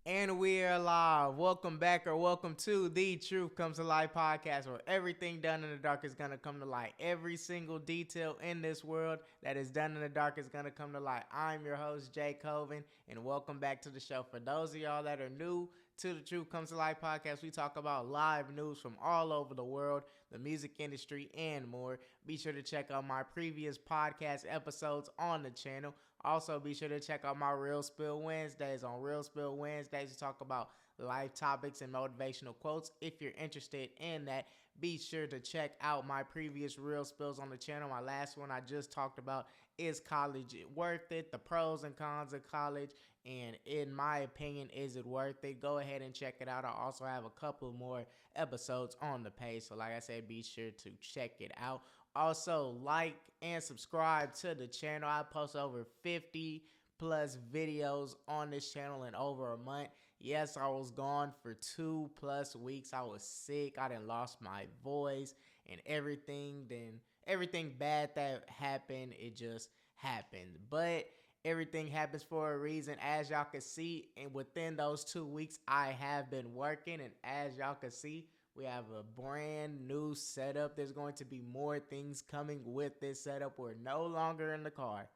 And we are live. Welcome back or welcome to the Truth Comes to Light podcast, where everything done in the dark is going to come to light. Every single detail in this world that is done in the dark is going to come to light. I'm your host, Jay Coven, and welcome back to the show. For those of y'all that are new to the Truth Comes to Light podcast, we talk about live news from all over the world, the music industry, and more. Be sure to check out my previous podcast episodes on the channel. Also, be sure to check out my Real Spill Wednesdays. On Real Spill Wednesdays, we talk about life topics and motivational quotes. If you're interested in that, be sure to check out my previous Real Spills on the channel. My last one I just talked about is college worth it? The pros and cons of college. And in my opinion, is it worth it? Go ahead and check it out. I also have a couple more episodes on the page. So like I said, be sure to check it out. Also, like and subscribe to the channel. I post over 50 plus videos on this channel in over a month. Yes, I was gone for 2+ weeks. I was sick. I done lost my voice and everything. Then everything bad that happened, it just happened. But everything happens for a reason, as y'all can see. And within those 2 weeks, I have been working. And as y'all can see, we have a brand new setup. There's going to be more things coming with this setup. We're no longer in the car.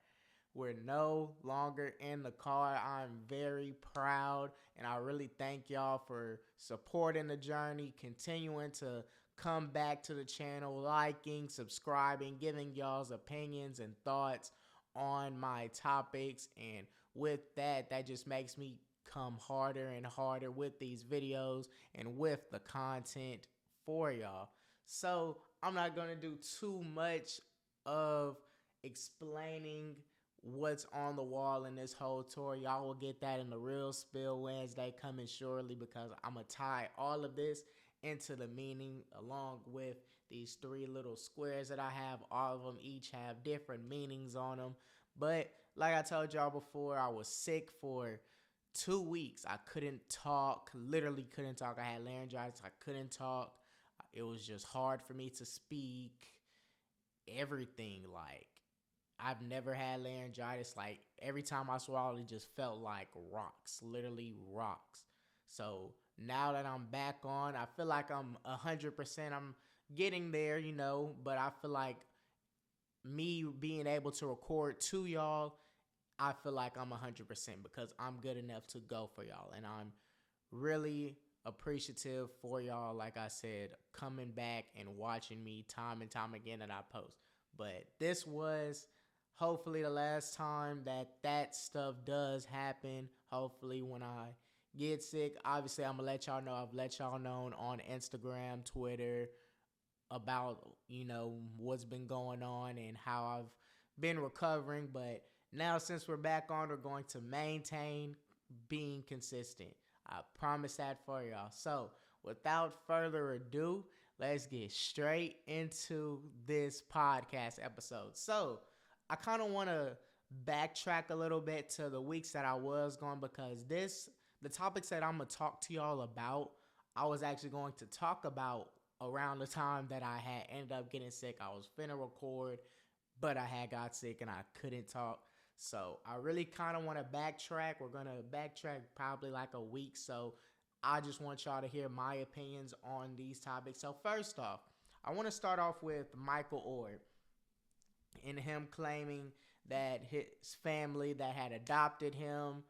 We're no longer in the car. I'm very proud, and I really thank y'all for supporting the journey, continuing to come back to the channel, liking, subscribing, giving y'all's opinions and thoughts on my topics. And with that, that just makes me come harder and harder with these videos and with the content for y'all. So I'm not going to do too much of explaining what's on the wall in this whole tour. Y'all will get that in the Real Spill Wednesday coming shortly, because I'm going to tie all of this into the meaning along with these 3 little squares that I have. All of them each have different meanings on them. But like I told y'all before, I was sick for 2 weeks. I couldn't talk, literally couldn't talk. I had laryngitis. I couldn't talk. It was just hard for me to speak. Everything, like, I've never had laryngitis. Like, every time I swallowed, it just felt like rocks, literally rocks. So now that I'm back on, I feel like I'm 100%. I'm getting there, but I feel like me being able to record to y'all, I feel like I'm 100% because I'm good enough to go for y'all. And I'm really appreciative for y'all, like I said, coming back and watching me time and time again that I post. But this was hopefully the last time that stuff does happen. Hopefully when I get sick, obviously I'm going to let y'all know. I've let y'all know on Instagram, Twitter, about, what's been going on and how I've been recovering. But now, since we're back on, we're going to maintain being consistent. I promise that for y'all. So without further ado, let's get straight into this podcast episode. So I kind of want to backtrack a little bit to the weeks that I was gone, because the topics that I'm going to talk to y'all about, I was actually going to talk about around the time that I had ended up getting sick. I was finna record, but I had got sick and I couldn't talk. So I really kind of want to backtrack. We're going to backtrack probably like a week. So I just want y'all to hear my opinions on these topics. So first off, I want to start off with Michael Oher and him claiming that his family that had adopted him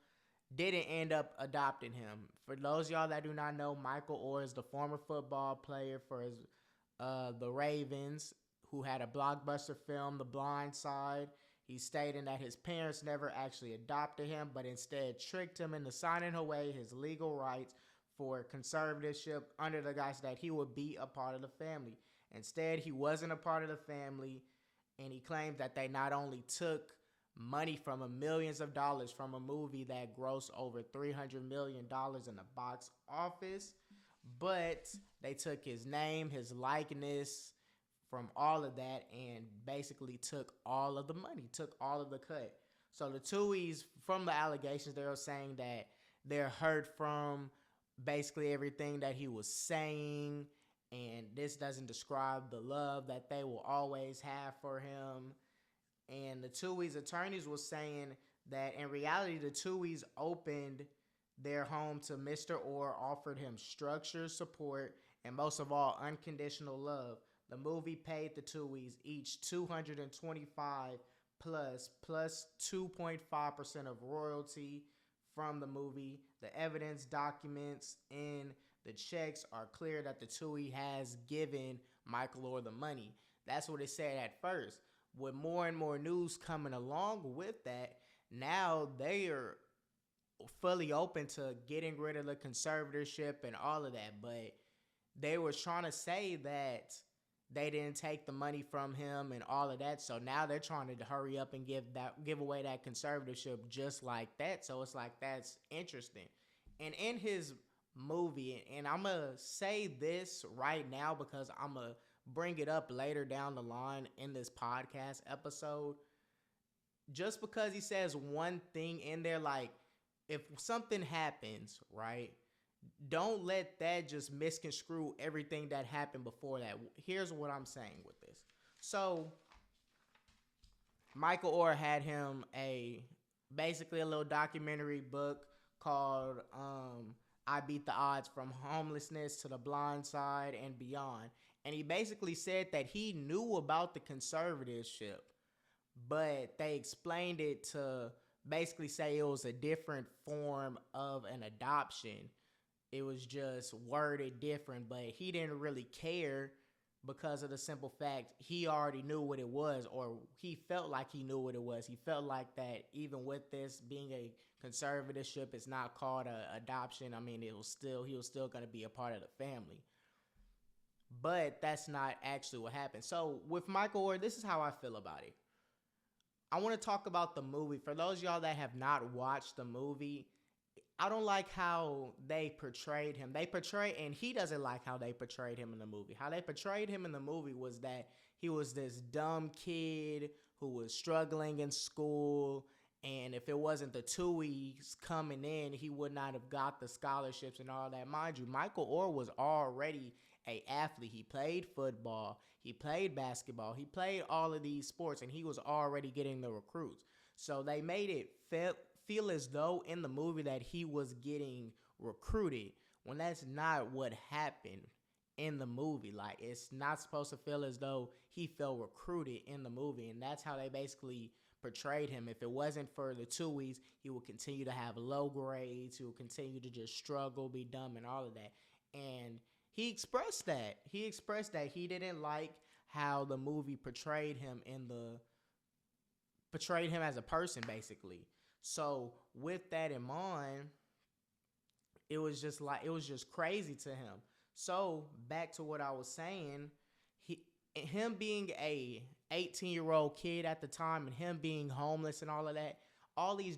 didn't end up adopting him. For those of y'all that do not know, Michael Oher is the former football player for the Ravens, who had a blockbuster film, The Blind Side. He's stating that his parents never actually adopted him, but instead tricked him into signing away his legal rights for conservatorship under the guise that he would be a part of the family. Instead, he wasn't a part of the family, and he claimed that they not only took money from him, millions of dollars from a movie that grossed over $300 million in the box office, but they took his name, his likeness, from all of that, and basically took all of the money, took all of the cut. So the Tuohys, from the allegations, they were saying that they're hurt from basically everything that he was saying, and this doesn't describe the love that they will always have for him. And the Tuohy's attorneys was saying that in reality, the Tuohy's opened Their home to Mr. Orr offered him structure, support, and most of all, unconditional love. The movie paid the Tuohys each 225 plus 2.5% of royalty from the movie. The evidence documents in the checks are clear that the Tuohy has given Michael Orr the money. That's what it said at first. With more and more news coming along with that, now they are fully open to getting rid of the conservatorship and all of that. But they were trying to say that they didn't take the money from him and all of that. So now they're trying to hurry up and give away that conservatorship just like that. So it's like, that's interesting. And in his movie, and I'm gonna say this right now because I'm gonna bring it up later down the line in this podcast episode. Just because he says one thing in there, like, if something happens, right, don't let that just misconstrue everything that happened before that. Here's what I'm saying with this. So Michael Orr had him basically a little documentary book called I Beat the Odds: From Homelessness to the Blind Side and Beyond. And he basically said that he knew about the conservatorship, but they explained it to basically say it was a different form of an adoption. It was just worded different, but he didn't really care because of the simple fact he already knew what it was, or he felt like he knew what it was. He felt like that even with this being a conservatorship, it's not called a adoption. I mean, he was still going to be a part of the family. But that's not actually what happened. So with Michael Orr, this is how I feel about it. I want to talk about the movie. For those of y'all that have not watched the movie, I don't like how they portrayed him. And he doesn't like how they portrayed him in the movie. How they portrayed him in the movie was that he was this dumb kid who was struggling in school, and if it wasn't the Tuohys coming in, he would not have got the scholarships and all that. Mind you, Michael Orr was already an athlete. He played football, he played basketball, he played all of these sports, and he was already getting the recruits. So they made it feel as though in the movie that he was getting recruited, when that's not what happened in the movie. Like, it's not supposed to feel as though he felt recruited in the movie, and that's how they basically portrayed him. If it wasn't for the Tuohys, he would continue to have low grades, he would continue to just struggle, be dumb, and all of that. And he expressed that. He didn't like how the movie portrayed him as a person, basically. So with that in mind, it was just crazy to him. So back to what I was saying, him being a 18-year-old kid at the time and him being homeless and all of that, all he's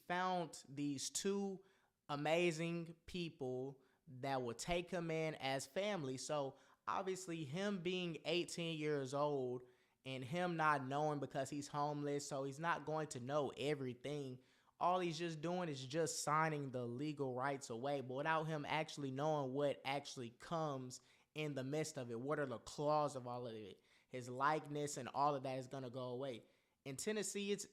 found these two amazing people that will take him in as family. So obviously him being 18 years old and him not knowing, because he's homeless, so he's not going to know everything. All he's just doing is just signing the legal rights away, but without him actually knowing what actually comes in the midst of it. What are the clause of all of it? His likeness and all of that is going to go away. In Tennessee, it's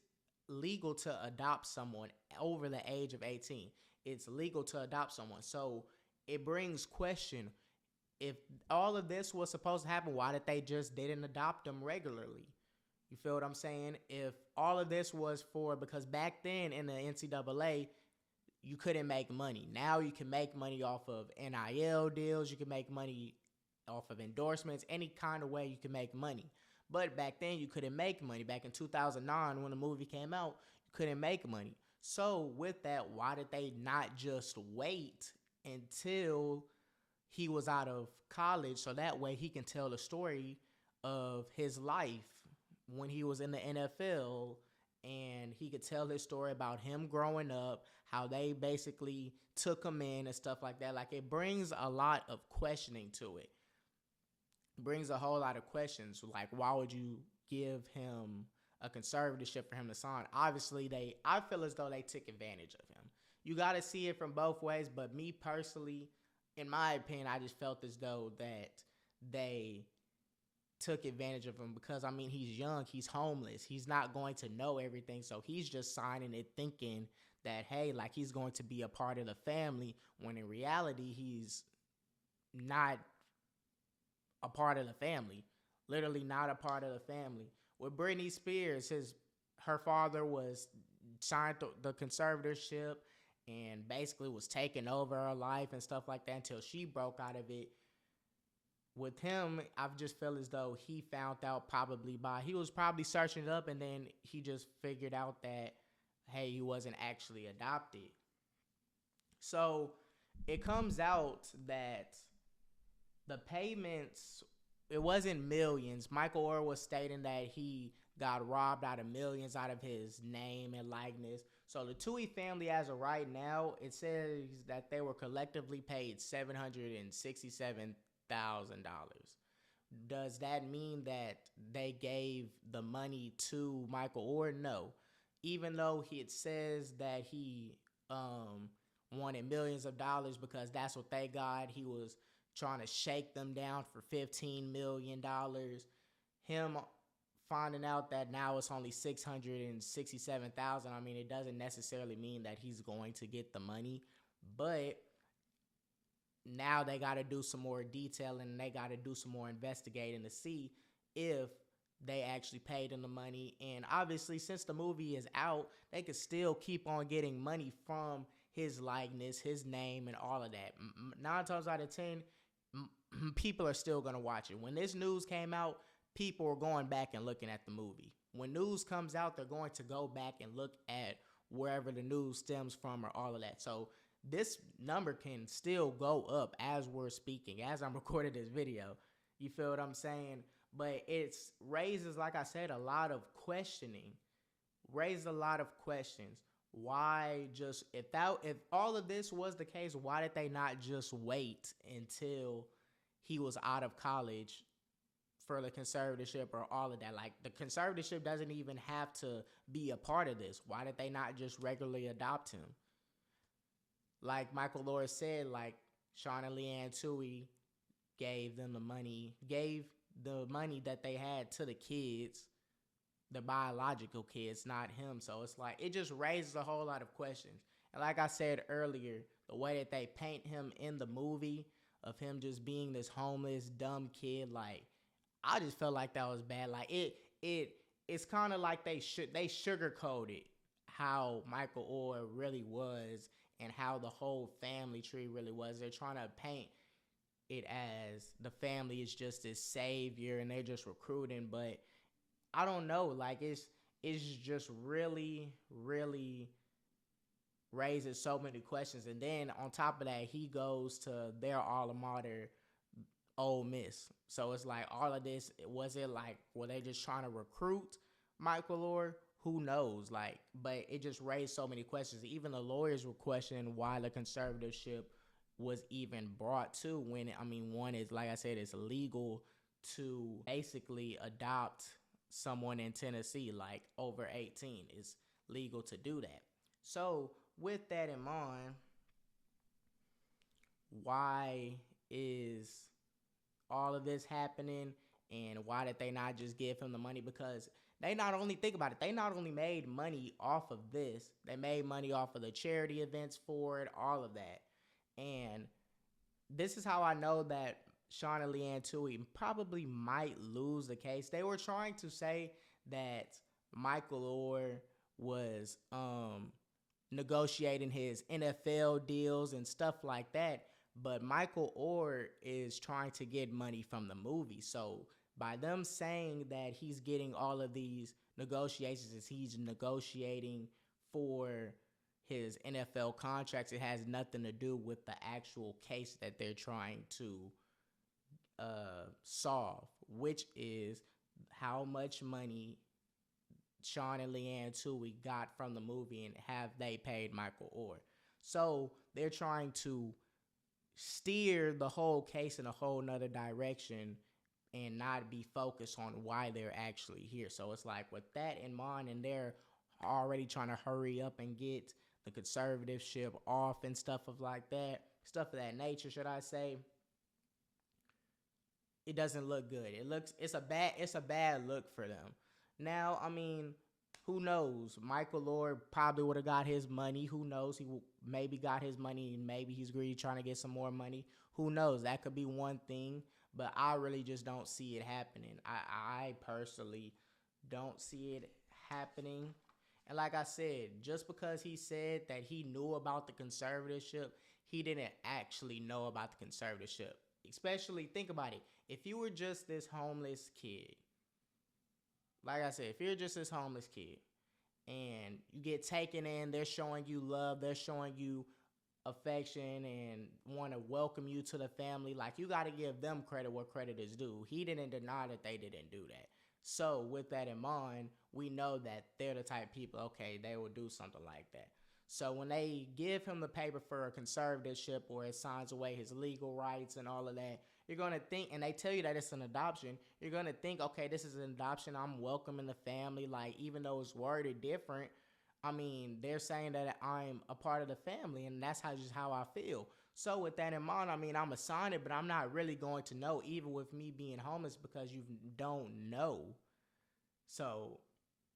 legal to adopt someone over the age of 18. It's legal to adopt someone. So it brings question, if all of this was supposed to happen, why did they just didn't adopt them regularly? You feel what I'm saying? If all of this was because back then in the NCAA, you couldn't make money. Now you can make money off of NIL deals. You can make money off of endorsements. Any kind of way you can make money. But back then you couldn't make money. Back in 2009 when the movie came out, you couldn't make money. So with that, why did they not just wait until he was out of college, so that way he can tell the story of his life when he was in the NFL, and he could tell his story about him growing up, how they basically took him in and stuff like that. Like, it brings a lot of questioning to it. It brings a whole lot of questions, like, why would you give him a conservatorship for him to sign? Obviously, I feel as though they took advantage of him. You got to see it from both ways, but me personally, in my opinion, I just felt as though that they took advantage of him because, I mean, he's young, he's homeless, he's not going to know everything, so he's just signing it thinking that, hey, like he's going to be a part of the family, when in reality he's not a part of the family. Literally not a part of the family. With Britney Spears, her father was signed the conservatorship and basically was taking over her life and stuff like that until she broke out of it. With him, I just feel as though he found out he was probably searching it up, and then he just figured out that, hey, he wasn't actually adopted. So it comes out that the payments, it wasn't millions. Michael Oher was stating that he got robbed out of millions out of his name and likeness. So the Tui family, as of right now, it says that they were collectively paid $767,000. Does that mean that they gave the money to Michael Oher? No. Even though it says that he wanted millions of dollars because that's what they got, he was trying to shake them down for $15 million. Him finding out that now it's only $667,000, I mean, it doesn't necessarily mean that he's going to get the money, but now they got to do some more detailing and they got to do some more investigating to see if they actually paid him the money. And obviously, since the movie is out, they could still keep on getting money from his likeness, his name, and all of that. 9 times out of 10, people are still going to watch it. When this news came out, people were going back and looking at the movie. When news comes out, they're going to go back and look at wherever the news stems from or all of that. So this number can still go up as we're speaking, as I'm recording this video. You feel what I'm saying? But it's raises, like I said, a lot of questioning. Raises a lot of questions. Why just, if all of this was the case, why did they not just wait until he was out of college for the conservatorship or all of that? Like, the conservatorship doesn't even have to be a part of this. Why did they not just regularly adopt him? Like Michael Oher said, like Sean and Leanne Tui gave the money that they had to the kids, the biological kids, not him. So it's like, it just raises a whole lot of questions. And like I said earlier, the way that they paint him in the movie, of him just being this homeless, dumb kid, like, I just felt like that was bad. Like, it's kind of like they sugarcoated how Michael Oher really was and how the whole family tree really was. They're trying to paint it as the family is just this savior and they're just recruiting, but I don't know. Like, it's just really, really raises so many questions. And then on top of that, he goes to their alma mater, Ole Miss. So it's like, all of this, was it like, were they just trying to recruit Michael Oher? Who knows? Like, but it just raised so many questions. Even the lawyers were questioning why the conservatorship was even brought to, when, I mean, one is, like I said, it's illegal to basically adopt someone in Tennessee, like over 18. It's legal to do that. So with that in mind, why is all of this happening, and why did they not just give him the money? Because they not only, think about it, they not only made money off of this, they made money off of the charity events for it, all of that. And this is how I know that Sean and Leanne Tui probably might lose the case. They were trying to say that Michael Oher was negotiating his NFL deals and stuff like that, but Michael Oher is trying to get money from the movie. So by them saying that he's getting all of these negotiations, he's negotiating for his NFL contracts, it has nothing to do with the actual case that they're trying to solve, which is how much money Sean and Leanne Tui got from the movie, and have they paid Michael Oher. So they're trying to steer the whole case in a whole nother direction and not be focused on why they're actually here. So it's like, with that in mind, and they're already trying to hurry up and get the conservatorship off and stuff of that nature, should I say, it doesn't look good. It's a bad look for them. Now, I mean, Who knows? Michael Lord probably would have got his money. Who knows? Maybe got his money and maybe he's greedy trying to get some more money. Who knows? That could be one thing, but I really just don't see it happening. I personally don't see it happening. And like I said, just because he said that he knew about the conservatorship, he didn't actually know about the conservatorship. Especially, think about it. If you were just this homeless kid, like I said, if you're just this homeless kid and you get taken in, they're showing you love, they're showing you affection and want to welcome you to the family, like you got to give them credit where credit is due. He didn't deny that they didn't do that. So with that in mind, we know that they're the type of people, okay, they will do something like that. So when they give him the paper for a conservatorship or it signs away his legal rights and all of that, you're going to think, and they tell you that it's an adoption, you're going to think, okay, this is an adoption. I'm welcome in the family. Like, even though it's worded different, I mean, they're saying that I'm a part of the family, and that's just how I feel. So with that in mind, I mean, I'm a sign it, but I'm not really going to know, even with me being homeless, because you don't know. So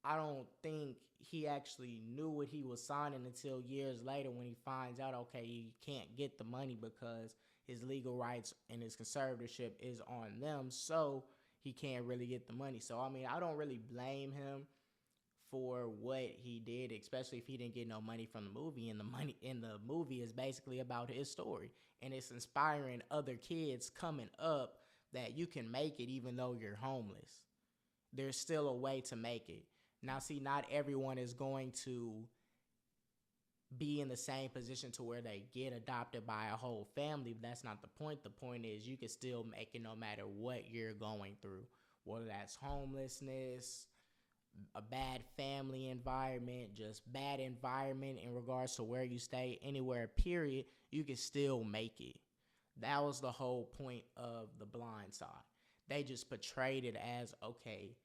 I don't think he actually knew what he was signing until years later when he finds out, okay, he can't get the money because his legal rights and his conservatorship is on them, so he can't really get the money. So, I mean, I don't really blame him for what he did, especially if he didn't get no money from the movie. And the money in the movie is basically about his story, and it's inspiring other kids coming up that you can make it even though you're homeless. There's still a way to make it. Now, see, not everyone is going to be in the same position to where they get adopted by a whole family. But that's not the point. The point is you can still make it no matter what you're going through, whether that's homelessness, a bad family environment, just bad environment in regards to where you stay, anywhere, period, you can still make it. That was the whole point of The Blind Side. They just portrayed it as, okay,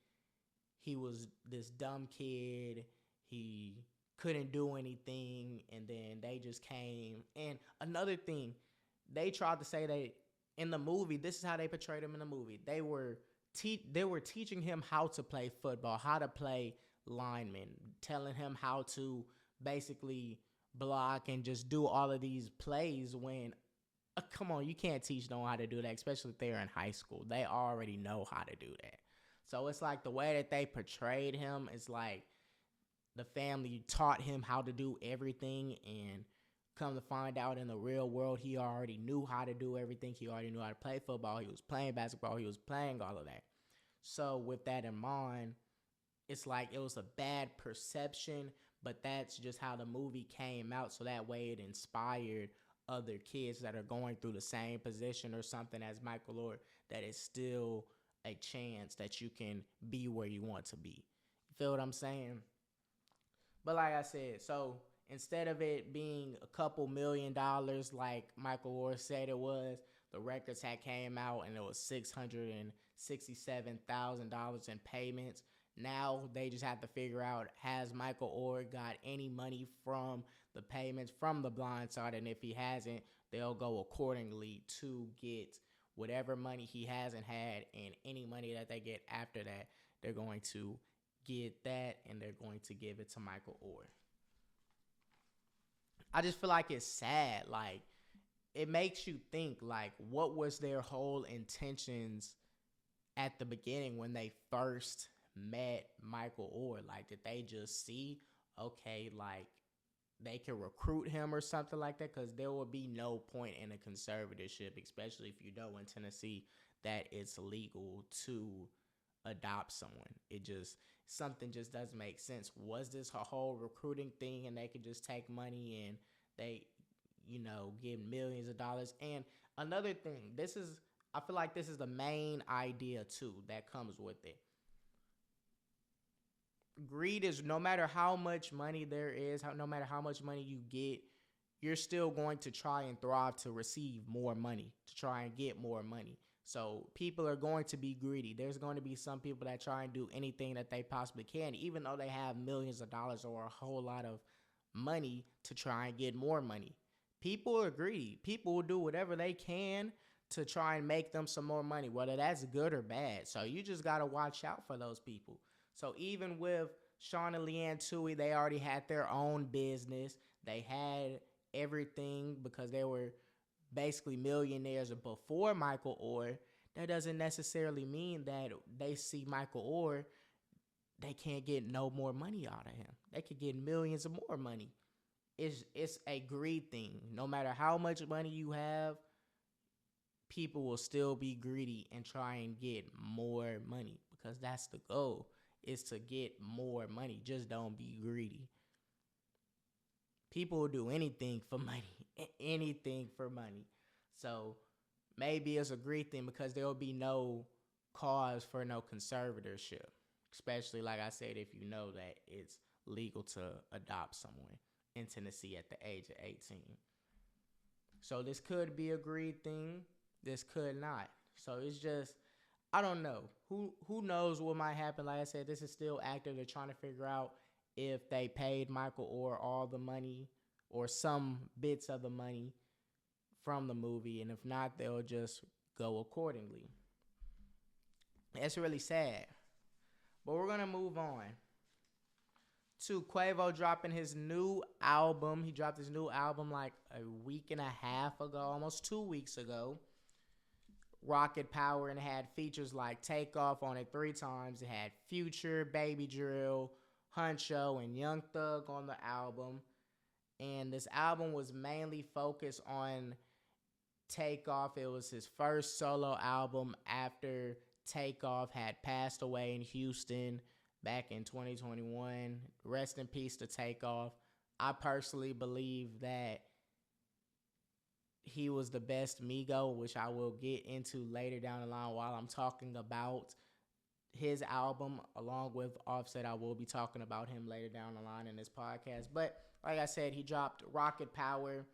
he was this dumb kid, he couldn't do anything, and then they just came. And another thing, they tried to say that in the movie, this is how they portrayed him in the movie. They were teaching him how to play football, how to play lineman, telling him how to basically block and just do all of these plays when, come on, you can't teach no one how to do that, especially if they're in high school. They already know how to do that. So it's like the way that they portrayed him is like the family taught him how to do everything, and come to find out in the real world, he already knew how to do everything. He already knew how to play football. He was playing basketball. He was playing all of that. So with that in mind, it's like it was a bad perception, but that's just how the movie came out. So that way it inspired other kids that are going through the same position or something as Michael Lord, that it's still a chance that you can be where you want to be. You feel what I'm saying? But like I said, so instead of it being a couple $1,000,000 like Michael Ward said it was, the records had came out and it was $667,000 in payments. Now they just have to figure out, has Michael Orr got any money from the payments from The Blind Side? And if he hasn't, they'll go accordingly to get whatever money he hasn't had, and any money that they get after that, they're going to get that and they're going to give it to Michael Orr. I just feel like it's sad. Like, it makes you think, like, what was their whole intentions at the beginning when they first met Michael Orr? Like, did they just see, okay, like, they can recruit him or something like that? Because there would be no point in a conservatorship, especially if you know in Tennessee that it's legal to adopt someone. Something just doesn't make sense. Was this a whole recruiting thing and they could just take money and they, give millions of dollars? And another thing, I feel like this is the main idea too that comes with it. Greed is, no matter how much money there is, no matter how much money you get, you're still going to try and thrive to receive more money, to try and get more money. So people are going to be greedy. There's going to be some people that try and do anything that they possibly can, even though they have millions of dollars or a whole lot of money, to try and get more money. People are greedy. People will do whatever they can to try and make them some more money, whether that's good or bad. So you just got to watch out for those people. So even with Sean and Leanne Tui, they already had their own business. They had everything because they were basically millionaires before Michael Oher. That doesn't necessarily mean that they see Michael Oher, they can't get no more money out of him. They could get millions of more money. It's a greed thing. No matter how much money you have, people will still be greedy and try and get more money because that's the goal, is to get more money. Just don't be greedy. People will do anything for money. Anything for money. So maybe it's a greed thing because there will be no cause for no conservatorship. Especially, like I said, if you know that it's legal to adopt someone in Tennessee at the age of 18. So this could be a greed thing. This could not. So it's just, I don't know. Who knows what might happen? Like I said, this is still active. They're trying to figure out if they paid Michael Oher all the money or some bits of the money from the movie, and if not, they'll just go accordingly. It's really sad. But we're gonna move on to Quavo dropping his new album. He dropped his new album like a week and a half ago, almost 2 weeks ago. Rocket Power, and it had features like Takeoff on it 3 times. It had Future, Baby Drill, Huncho, and Young Thug on the album. And this album was mainly focused on Takeoff. It was his first solo album after Takeoff had passed away in Houston back in 2021. Rest in peace to Takeoff. I personally believe that he was the best Migo, which I will get into later down the line while I'm talking about his album. Along with Offset, I will be talking about him later down the line in this podcast. But like I said, he dropped Rocket Power.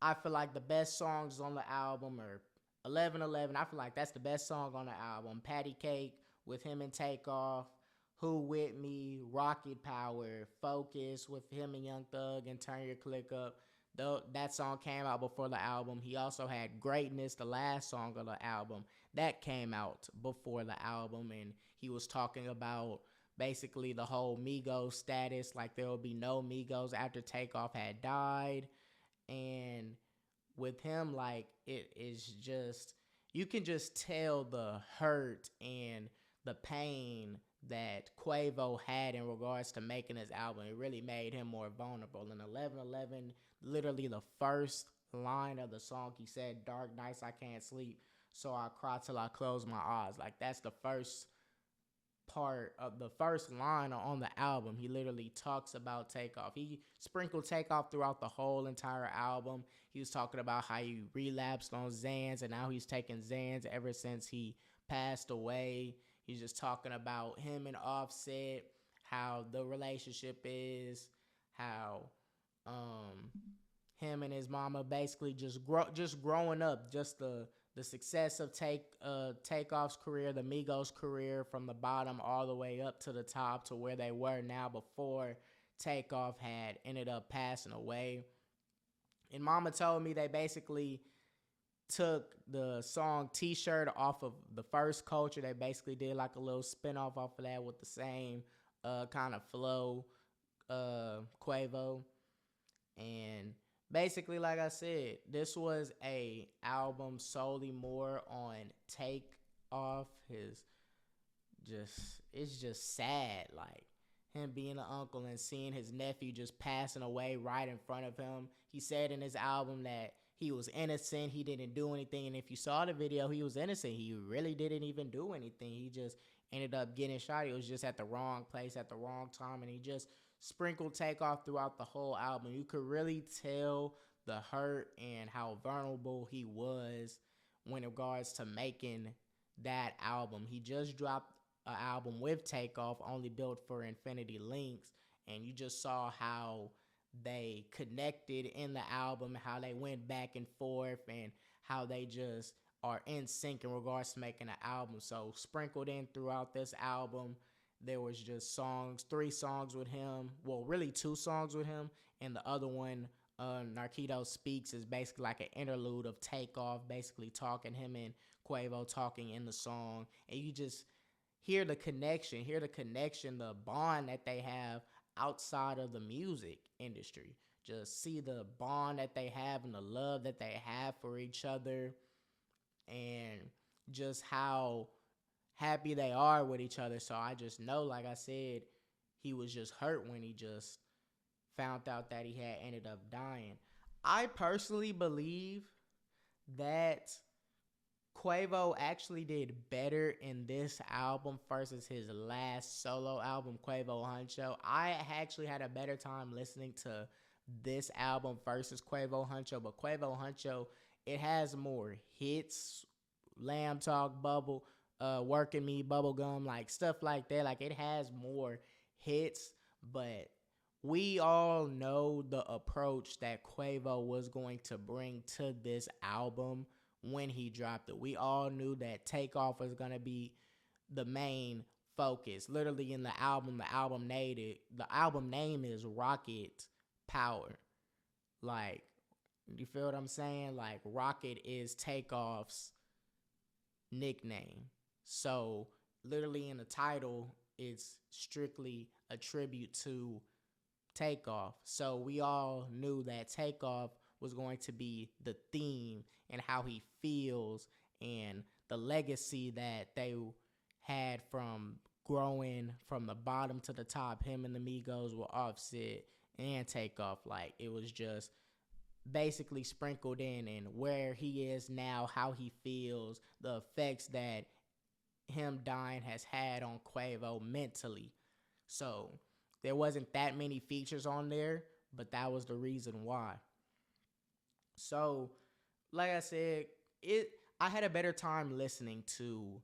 I feel like the best songs on the album are 1111. I feel like that's the best song on the album. Patty Cake with him and Takeoff. Who With Me, Rocket Power, Focus with him and Young Thug, and Turn Your Click Up. Though that song came out before the album. He also had Greatness, the last song of the album. That came out before the album, and he was talking about basically the whole Migos status, like there will be no Migos after Takeoff had died. And with him, like, it is just, you can just tell the hurt and the pain that Quavo had in regards to making his album. It really made him more vulnerable. In 1111, literally the first line of the song, he said, "Dark nights I can't sleep, so I cry till I close my eyes." Like, that's the first part of the first line on the album. He literally talks about Takeoff. He sprinkled Takeoff throughout the whole entire album. He was talking about how he relapsed on Xans, and now he's taking Xans ever since he passed away. He's just talking about him and Offset, how the relationship is, how him and his mama basically just growing up, just the success of Takeoff's career, the Migos career, from the bottom all the way up to the top to where they were now before Takeoff had ended up passing away. And Mama told me they basically took the song T-Shirt off of the first Culture. They basically did like a little spinoff off of that with the same kind of flow, Quavo. And basically, like I said, this was a album solely more on Takeoff. It's just sad, like him being an uncle and seeing his nephew just passing away right in front of him. He said in his album that he was innocent. He didn't do anything. And if you saw the video, he was innocent. He really didn't even do anything. He just ended up getting shot. He was just at the wrong place at the wrong time. And he just sprinkled Takeoff throughout the whole album. You could really tell the hurt and how vulnerable he was when it regards to making that album. He just dropped an album with Takeoff, only built for Infinity Links. And you just saw how they connected in the album, how they went back and forth, and how they just are in sync in regards to making an album. So sprinkled in throughout this album, there was just 3 songs with him. Well, really 2 songs with him, and the other one, Narquito Speaks, is basically like an interlude of Takeoff, basically talking, him and Quavo talking in the song. And hear the connection, the bond that they have outside of the music industry. Just see the bond that they have and the love that they have for each other, and just how happy they are with each other. So I just know, like I said, he was just hurt when he just found out that he had ended up dying. I personally believe that Quavo actually did better in this album versus his last solo album, Quavo Huncho. I actually had a better time listening to this album versus Quavo Huncho, but Quavo Huncho, it has more hits, Lamb Talk, Bubble, Working Me, Bubblegum, like stuff like that. Like it has more hits, but we all know the approach that Quavo was going to bring to this album when he dropped it. We all knew that Takeoff was going to be the main focus. Literally in the album name is Rocket Power. Like, you feel what I'm saying? Like, Rocket is Takeoff's nickname. So, literally in the title, it's strictly a tribute to Takeoff. So, we all knew that Takeoff was going to be the theme and how he feels and the legacy that they had from growing from the bottom to the top. Him and the Migos were Offset and Takeoff. Like, it was just basically sprinkled in, and where he is now, how he feels, the effects that him dying has had on Quavo mentally. So there wasn't that many features on there, but that was the reason why. So, like I said, I had a better time listening to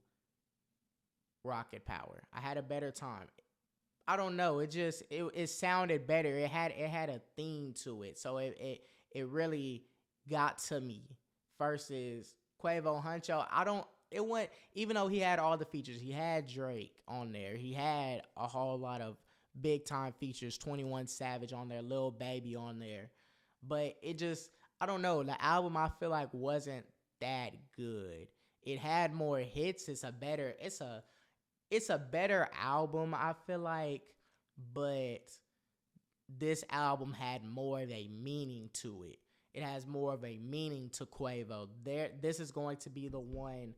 Rocket Power. I had a better time. I don't know. It sounded better. It had a theme to it. So it really got to me. Versus Quavo Huncho, I don't. It went, even though he had all the features. He had Drake on there. He had a whole lot of big time features. 21 Savage on there. Lil Baby on there. But it just, I don't know. The album I feel like wasn't that good. It had more hits. It's a better album, I feel like, but this album had more of a meaning to it. It has more of a meaning to Quavo. This is going to be the one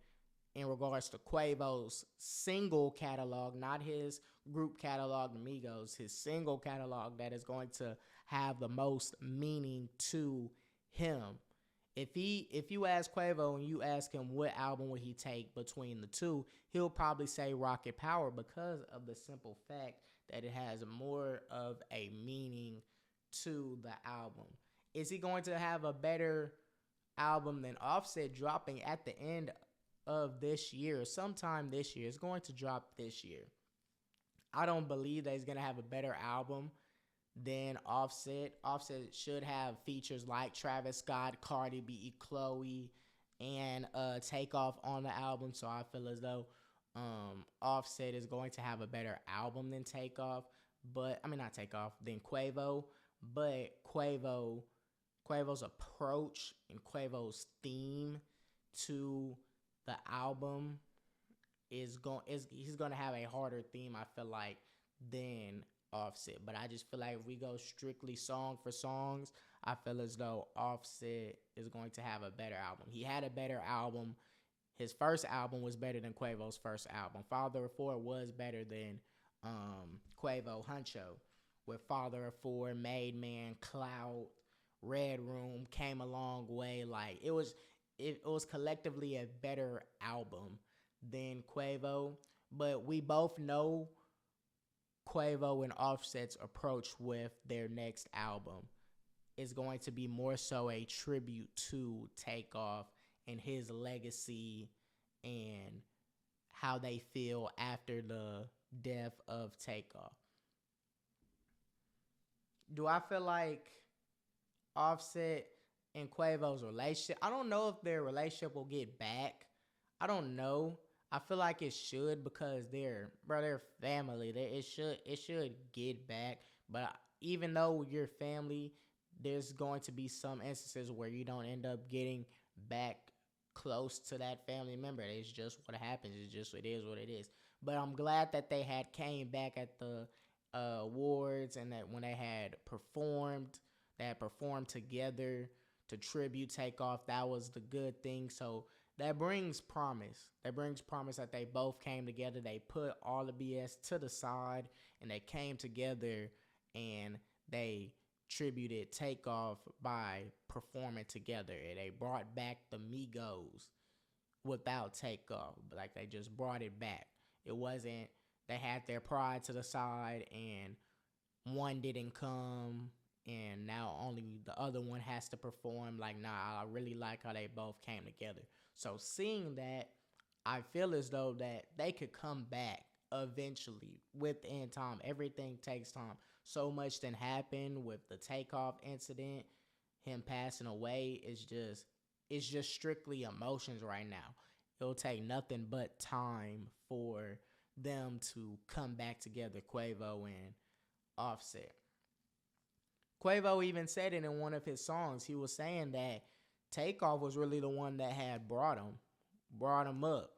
in regards to Quavo's single catalog, not his group catalog, Amigos, his single catalog that is going to have the most meaning to him. If you ask Quavo and you ask him what album would he take between the two, he'll probably say Rocket Power because of the simple fact that it has more of a meaning to the album. Is he going to have a better album than Offset dropping at the end of this year? Sometime this year. It's going to drop this year. I don't believe that he's going to have a better album than Offset. Offset should have features like Travis Scott, Cardi B, Chloe, and Takeoff on the album. So I feel as though Offset is going to have a better album than Takeoff. But I mean, not Takeoff, than Quavo. But Quavo's approach and Quavo's theme to the album he's gonna have a harder theme, I feel like, than Offset. But I just feel like if we go strictly song for songs, I feel as though Offset is going to have a better album. He had a better album. His first album was better than Quavo's first album. Father of Four was better than Quavo Huncho. With Father of Four, Made Man, Clout, Red Room came a long way. Like it was collectively a better album than Quavo. But we both know Quavo and Offset's approach with their next album is going to be more so a tribute to Takeoff and his legacy and how they feel after the death of Takeoff. Do I feel like Offset and Quavo's relationship, I don't know if their relationship will get back. I don't know. I feel like it should because they're family. It should get back. But even though you're family, there's going to be some instances where you don't end up getting back close to that family member. It's just what happens. It is what it is. But I'm glad that they had came back at the awards, and that when they had performed together to tribute Takeoff. That was the good thing. So that brings promise. That brings promise that they both came together. They put all the BS to the side and they came together and they tributed Takeoff by performing together. And they brought back the Migos without Takeoff. Like they just brought it back. It wasn't they had their pride to the side and one didn't come and now only the other one has to perform. Like, nah, I really like how they both came together. So seeing that, I feel as though that they could come back eventually within time. Everything takes time. So much then happened with the Takeoff incident, him passing away. It's just strictly emotions right now. It'll take nothing but time for them to come back together, Quavo and Offset. Quavo even said it in one of his songs. He was saying that Takeoff was really the one that had brought him up.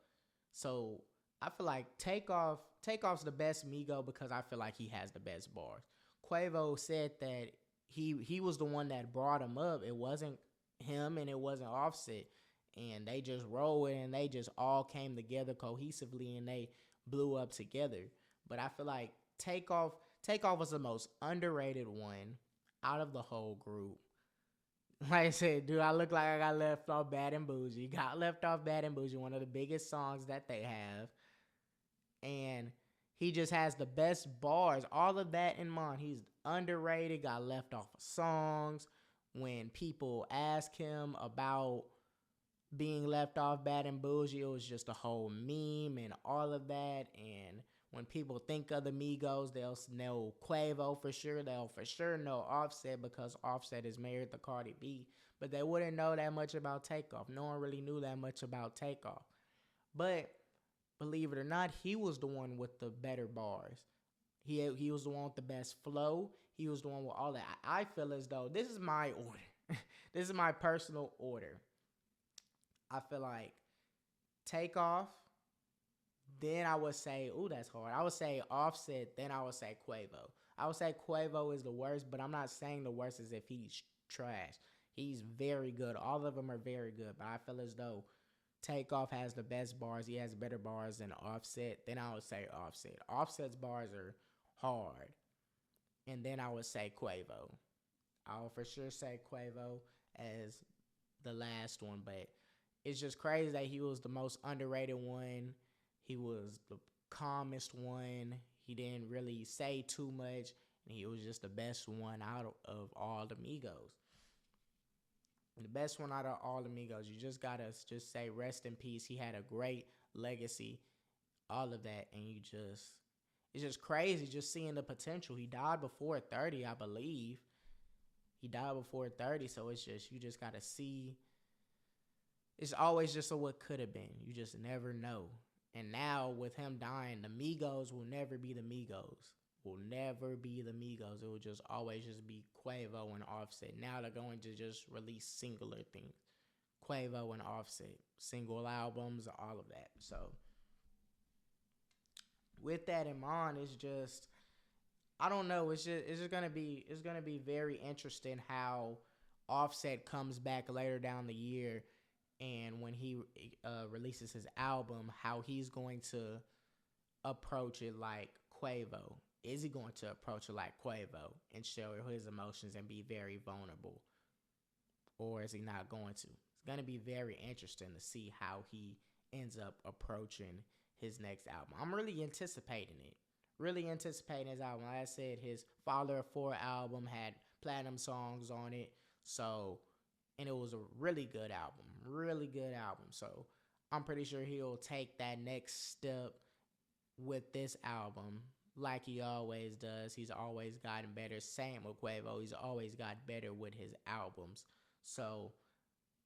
So I feel like Takeoff's the best Migo because I feel like he has the best bars. Quavo said that he was the one that brought him up. It wasn't him and it wasn't Offset. And they just rolled and they just all came together cohesively and they blew up together. But I feel like Takeoff was the most underrated one out of the whole group. Like I said, dude, I look like I got left off Bad and Bougie. Got left off Bad and Bougie, one of the biggest songs that they have. And he just has the best bars. All of that in mind. He's underrated, got left off of songs. When people ask him about being left off Bad and Bougie, it was just a whole meme and all of that. And when people think of the Migos, they'll know Quavo for sure. They'll for sure know Offset because Offset is married to Cardi B. But they wouldn't know that much about Takeoff. No one really knew that much about Takeoff. But believe it or not, he was the one with the better bars. He was the one with the best flow. He was the one with all that. I feel as though this is my order. This is my personal order. I feel like Takeoff, then I would say, ooh, that's hard. I would say Offset, then I would say Quavo. I would say Quavo is the worst, but I'm not saying the worst as if he's trash. He's very good. All of them are very good, but I feel as though Takeoff has the best bars. He has better bars than Offset. Then I would say Offset. Offset's bars are hard. And then I would say Quavo. I would for sure say Quavo as the last one, but it's just crazy that he was the most underrated one. He was the calmest one. He didn't really say too much. And he was just the best one out of all the Migos. The best one out of all the Migos. You just gotta just say rest in peace. He had a great legacy, all of that, and it's just crazy just seeing the potential. He died before 30, I believe. He died before 30, so it's just you just gotta see. It's always just a what could have been. You just never know. And now with him dying, the Migos will never be the Migos. Will never be the Migos. It will just always just be Quavo and Offset. Now they're going to just release singular things. Quavo and Offset. Single albums, all of that. So with that in mind, it's just I don't know. It's gonna be very interesting how Offset comes back later down the year and when he releases his album, how he's going to approach it like Quavo. Is he going to approach it like Quavo and show his emotions and be very vulnerable? Or is he not going to? It's going to be very interesting to see how he ends up approaching his next album. I'm really anticipating it. Really anticipating his album. Like I said, his Father of Four album had platinum songs on it. So, and it was a really good album. Really good album. So, I'm pretty sure he'll take that next step with this album like he always does. He's always gotten better. Same with Quavo. He's always got better with his albums. So,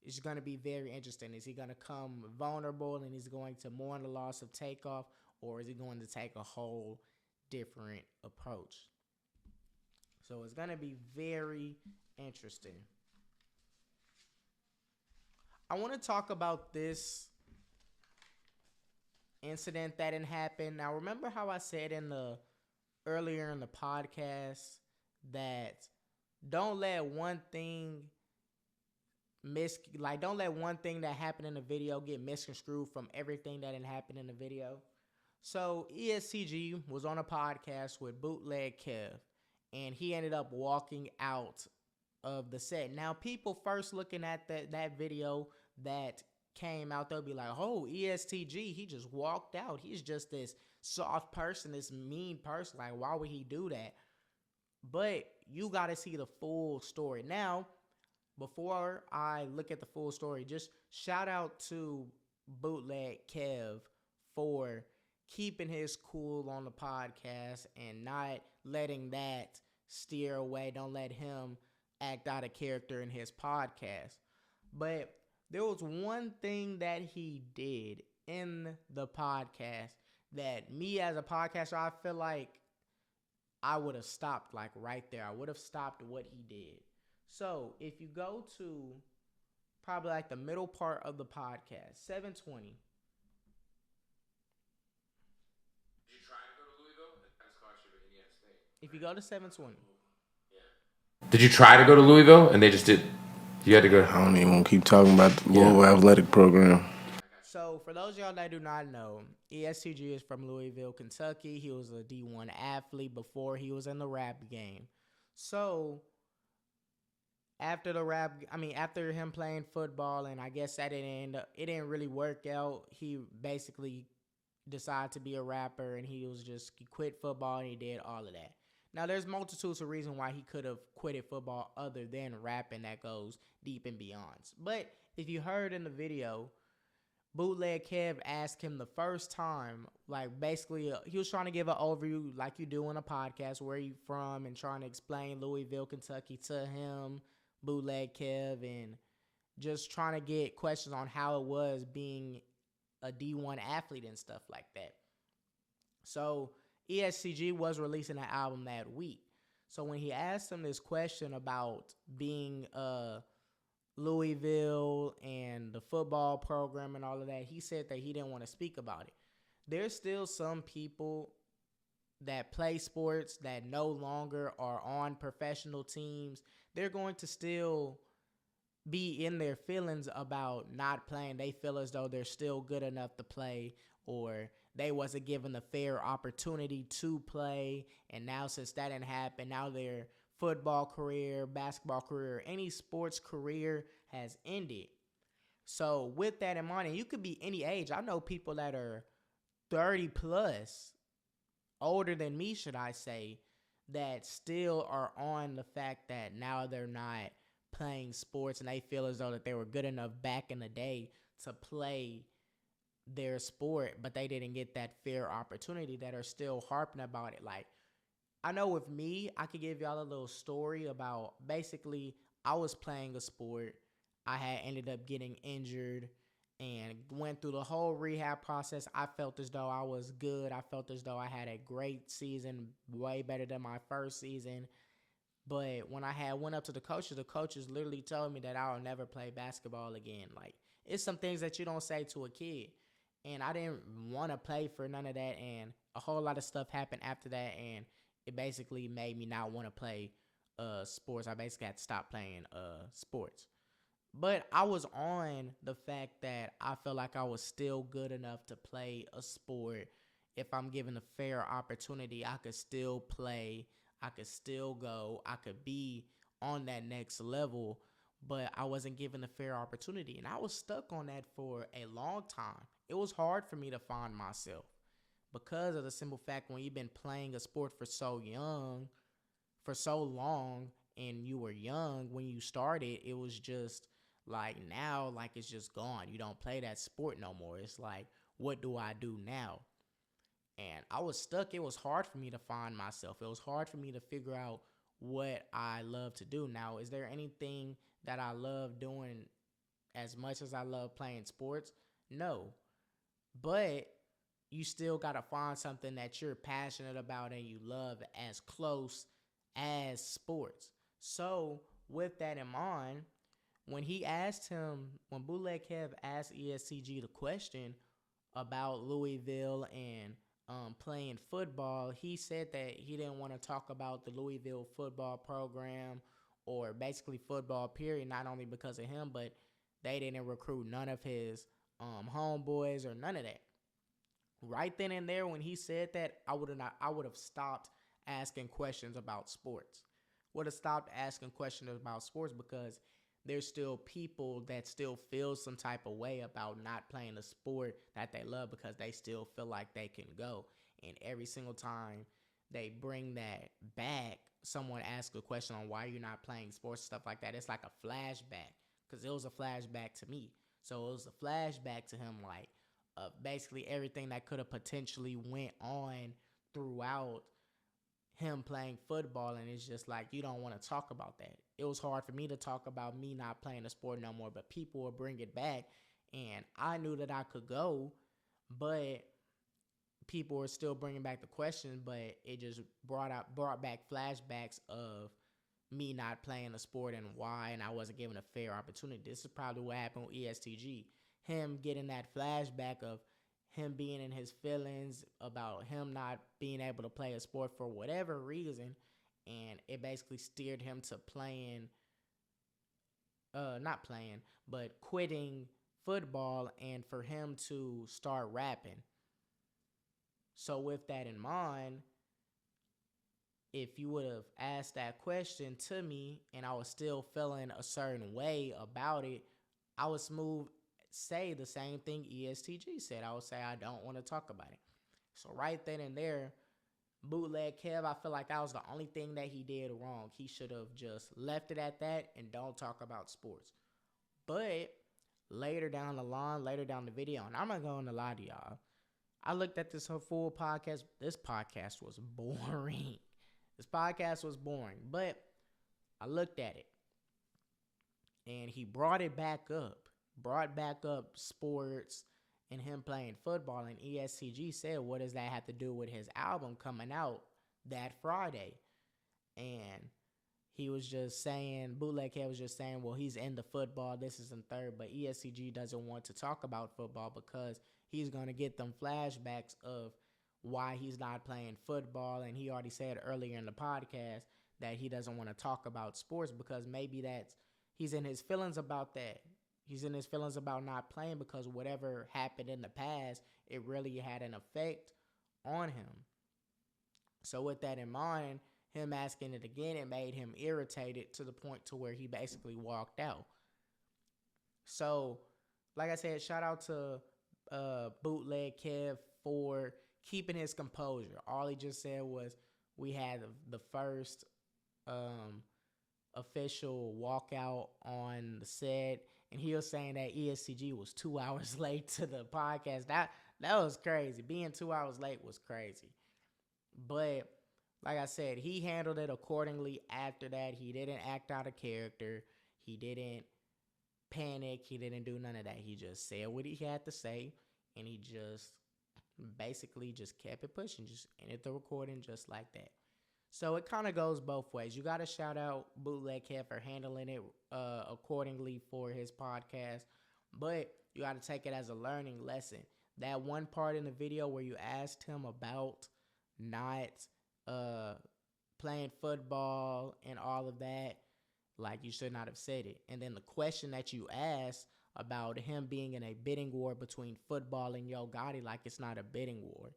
it's going to be very interesting. Is he going to come vulnerable and he's going to mourn the loss of Takeoff, or is he going to take a whole different approach? So it's going to be very interesting. I want to talk about this incident that didn't happen. Now, remember how I said earlier in the podcast that don't let one thing don't let one thing that happened in the video get misconstrued from everything that didn't happen in the video. So ESTG was on a podcast with Bootleg Kev, and he ended up walking out of the set. Now, people first looking at that video that came out, they'll be like, "Oh, ESTG, he just walked out. He's just this soft person, this mean person. Like, why would he do that?" But you got to see the full story. Now, before I look at the full story, just shout out to Bootleg Kev for keeping his cool on the podcast and not letting that steer away. Don't let him act out of character in his podcast. But there was one thing that he did in the podcast that me as a podcaster, I feel like I would have stopped like right there. I would have stopped what he did. So if you go to probably like the middle part of the podcast, 720. Did you try to go to Louisville? That's scholarship at Indiana State. If you go to 720. Did you try to go to Louisville and they just did? You had to go. I don't even want to keep talking about the Louisville athletic program. So for those of y'all that do not know, ESTG is from Louisville, Kentucky. He was a D1 athlete before he was in the rap game. So after after him playing football, and I guess that it didn't really work out. He basically decided to be a rapper, and he quit football and he did all of that. Now, there's multitudes of reasons why he could have quitted football other than rapping that goes deep and beyond. But if you heard in the video, Bootleg Kev asked him the first time, like basically he was trying to give an overview like you do in a podcast, where you from, and trying to explain Louisville, Kentucky to him, Bootleg Kev, and just trying to get questions on how it was being a D1 athlete and stuff like that. So ESCG was releasing an album that week. So when he asked him this question about being Louisville and the football program and all of that, he said that he didn't want to speak about it. There's still some people that play sports that no longer are on professional teams. They're going to still be in their feelings about not playing. They feel as though they're still good enough to play, or they wasn't given the fair opportunity to play. And now since that didn't happen, now their football career, basketball career, any sports career has ended. So with that in mind, and you could be any age. I know people that are 30 plus, older than me, should I say, that still are on the fact that now they're not playing sports and they feel as though that they were good enough back in the day to play their sport, but they didn't get that fair opportunity, that are still harping about it. Like, I know with me, I could give y'all a little story about basically I was playing a sport. I had ended up getting injured and went through the whole rehab process. I felt as though I was good. I felt as though I had a great season, way better than my first season. But when I had went up to the coaches literally told me that I'll never play basketball again. Like, it's some things that you don't say to a kid. And I didn't want to play for none of that. And a whole lot of stuff happened after that. And it basically made me not want to play sports. I basically had to stop playing sports. But I was on the fact that I felt like I was still good enough to play a sport. If I'm given a fair opportunity, I could still play. I could still go. I could be on that next level, but I wasn't given a fair opportunity. And I was stuck on that for a long time. It was hard for me to find myself because of the simple fact when you've been playing a sport for so long, and you were young when you started, it was just like now, like it's just gone. You don't play that sport no more. It's like, what do I do now? And I was stuck. It was hard for me to find myself. It was hard for me to figure out what I love to do. Now, is there anything that I love doing as much as I love playing sports? No. But you still got to find something that you're passionate about and you love as close as sports. So, with that in mind, when Bootleg Kev asked ESCG the question about Louisville and playing football, he said that he didn't want to talk about the Louisville football program or basically football period, not only because of him, but they didn't recruit none of his homeboys or none of that. Right then and there, when he said that, I would have stopped asking questions about sports. Would have stopped asking questions about sports because there's still people that still feel some type of way about not playing the sport that they love because they still feel like they can go. And every single time they bring that back, someone asks a question on why you're not playing sports, stuff like that. It's like a flashback because it was a flashback to me. So it was a flashback to him, like basically everything that could have potentially went on throughout him playing football, and it's just like you don't want to talk about that. It was hard for me to talk about me not playing the sport no more, but people will bring it back, and I knew that I could go, but people were still bringing back the question. But it just brought back flashbacks of me not playing the sport and why, and I wasn't given a fair opportunity. This is probably what happened with ESTG. Him getting that flashback of him being in his feelings about him not being able to play a sport for whatever reason, and it basically steered him to not playing, but quitting football and for him to start rapping. So with that in mind, if you would have asked that question to me and I was still feeling a certain way about it, I would say the same thing ESTG said. I would say I don't want to talk about it. So right then and there, bootleg Kev, I feel like that was the only thing that he did wrong. He should have just left it at that and don't talk about sports. But later down the line, later down the video, and I'm not going to lie to y'all, I looked at this whole full podcast. This podcast was boring. This podcast was boring, but I looked at it and he brought back up sports and him playing football. And ESCG said, what does that have to do with his album coming out that Friday? And he was just saying, Bootleg Head was just saying, well, he's into football, this is in third, but ESCG doesn't want to talk about football because he's going to get them flashbacks of why he's not playing football. And he already said earlier in the podcast that he doesn't want to talk about sports because maybe he's in his feelings about that. He's in his feelings about not playing because whatever happened in the past, it really had an effect on him. So with that in mind, him asking it again, it made him irritated to the point to where he basically walked out. So, like I said, shout out to Bootleg Kev for keeping his composure. All he just said was we had the first official walkout on the set, and he was saying that ESCG was 2 hours late to the podcast. That was crazy. Being 2 hours late was crazy. But like I said, he handled it accordingly after that. He didn't act out of character. He didn't panic. He didn't do none of that. He just said what he had to say, and he just basically just kept it pushing, just ended the recording just like that. So it kind of goes both ways. You got to shout out Bootleg Kev for handling it accordingly for his podcast, but you got to take it as a learning lesson. That one part in the video where you asked him about not playing football and all of that, like you should not have said it. And then the question that you asked about him being in a bidding war between football and Yo Gotti, like it's not a bidding war.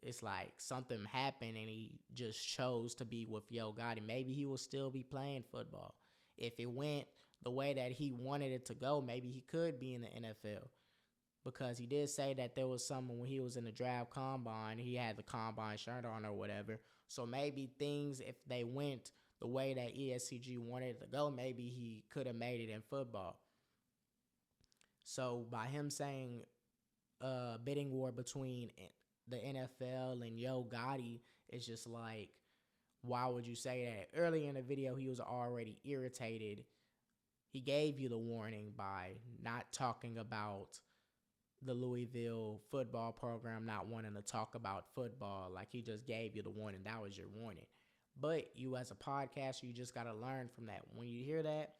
It's like something happened and he just chose to be with Yo Gotti. Maybe he will still be playing football. If it went the way that he wanted it to go, maybe he could be in the NFL. Because he did say that there was someone when he was in the draft combine, he had the combine shirt on or whatever. So maybe things, if they went the way that ESCG wanted it to go, maybe he could have made it in football. So by him saying bidding war between the NFL and Yo Gotti, it's just like, why would you say that? Early in the video, he was already irritated. He gave you the warning by not talking about the Louisville football program, not wanting to talk about football. Like, he just gave you the warning. That was your warning. But you as a podcaster, you just got to learn from that. When you hear that,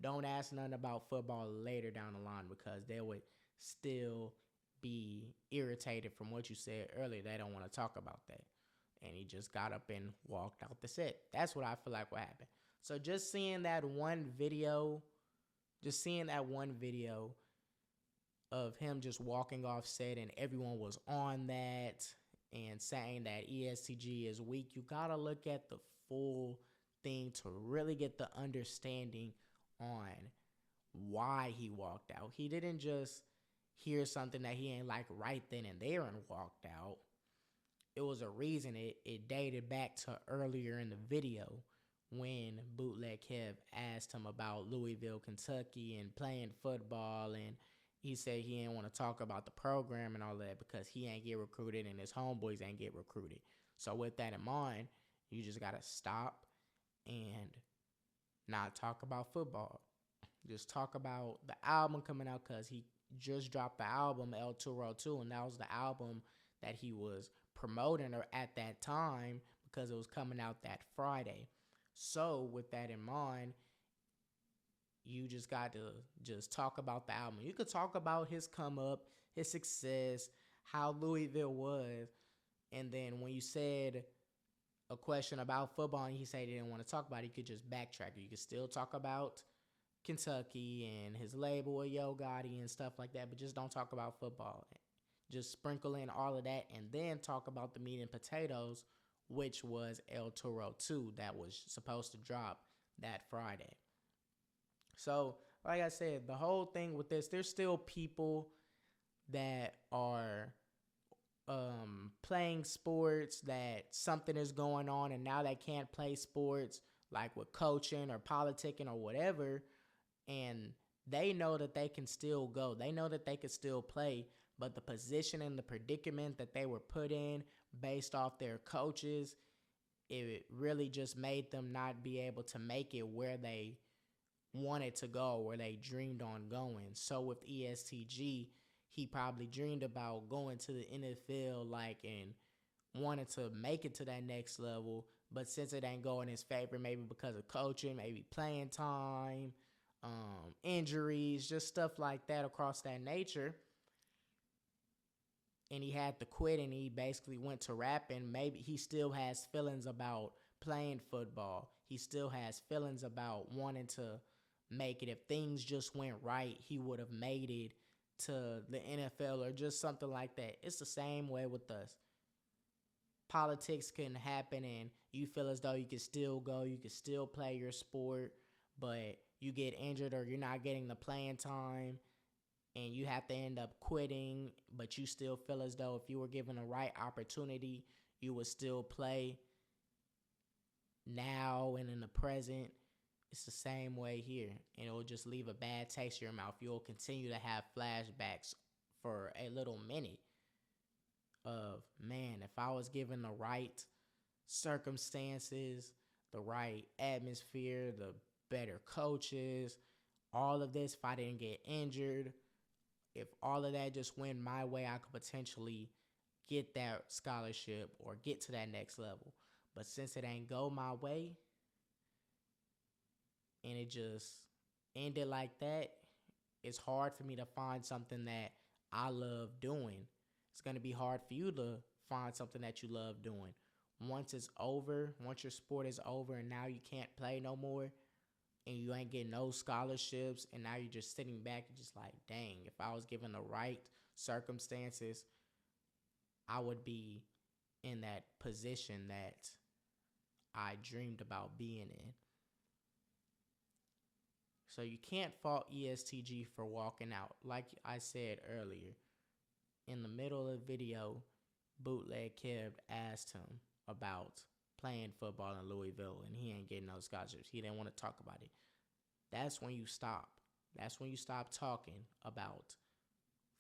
don't ask nothing about football later down the line because they would still be irritated from what you said earlier. They don't want to talk about that. And he just got up and walked out the set. That's what I feel like what happened. So just seeing that one video, of him just walking off set and everyone was on that and saying that ESTG is weak, you got to look at the full thing to really get the understanding on why he walked out. He didn't just hear something that he ain't like right then and there and walked out. It was a reason. It dated back to earlier in the video when Bootleg Kev asked him about Louisville, Kentucky and playing football, and he said he didn't want to talk about the program and all that because he ain't get recruited and his homeboys ain't get recruited. So with that in mind, you just got to stop and not talk about football. Just talk about the album coming out because he just dropped the album El Toro 2, and that was the album that he was promoting or at that time because it was coming out that Friday. So with that in mind, you just got to just talk about the album. You could talk about his come up, his success, how Louisville was, and then when you said a question about football and he said he didn't want to talk about it, you could just backtrack. You could still talk about Kentucky and his label with Yo Gotti and stuff like that, but just don't talk about football. Just sprinkle in all of that and then talk about the meat and potatoes, which was El Toro 2 that was supposed to drop that Friday. So, like I said, the whole thing with this, there's still people that are playing sports that something is going on and now they can't play sports, like with coaching or politicking or whatever, and they know that they can still go. They know that they could still play, but the position and the predicament that they were put in based off their coaches, it really just made them not be able to make it where they wanted to go, where they dreamed on going. So with ESTG, he probably dreamed about going to the NFL, and wanted to make it to that next level. But since it ain't going in his favor, maybe because of coaching, maybe playing time, injuries, just stuff like that across that nature, and he had to quit and he basically went to rapping, maybe he still has feelings about playing football. He still has feelings about wanting to make it. If things just went right, he would have made it to the NFL or just something like that. It's the same way with us. Politics can happen and you feel as though you can still go, you can still play your sport, but you get injured or you're not getting the playing time and you have to end up quitting, but you still feel as though if you were given the right opportunity, you would still play now and in the present. It's the same way here, and it will just leave a bad taste in your mouth. You'll continue to have flashbacks for a little minute of, man, if I was given the right circumstances, the right atmosphere, the better coaches, all of this, if I didn't get injured, if all of that just went my way, I could potentially get that scholarship or get to that next level. But since it ain't go my way, and it just ended like that, it's hard for me to find something that I love doing. It's going to be hard for you to find something that you love doing. Once it's over, once your sport is over and now you can't play no more and you ain't getting no scholarships and now you're just sitting back and just like, dang, if I was given the right circumstances, I would be in that position that I dreamed about being in. So you can't fault ESTG for walking out. Like I said earlier, in the middle of the video, Bootleg Kev asked him about playing football in Louisville, and he ain't getting no scholarships. He didn't want to talk about it. That's when you stop. That's when you stop talking about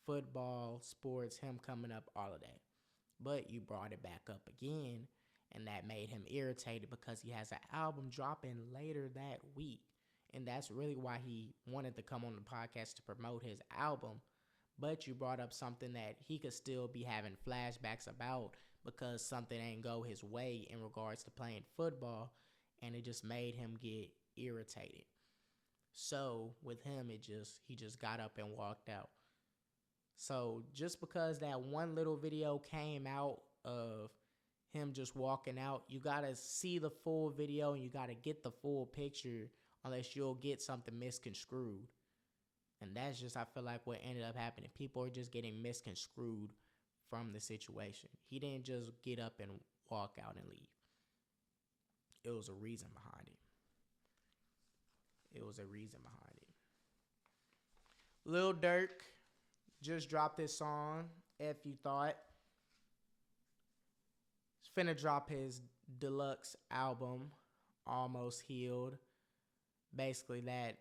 football, sports, him coming up, all of that. But you brought it back up again, and that made him irritated because he has an album dropping later that week. And that's really why he wanted to come on the podcast to promote his album. But you brought up something that he could still be having flashbacks about because something ain't go his way in regards to playing football. And it just made him get irritated. So with him, he just got up and walked out. So just because that one little video came out of him just walking out, you gotta see the full video and you gotta get the full picture, unless you'll get something misconstrued. And that's just, I feel like, what ended up happening. People are just getting misconstrued from the situation. He didn't just get up and walk out and leave. It was a reason behind it. It was a reason behind it. Lil Durk just dropped this song, If You Thought. He's finna drop his deluxe album, Almost Healed. Basically, that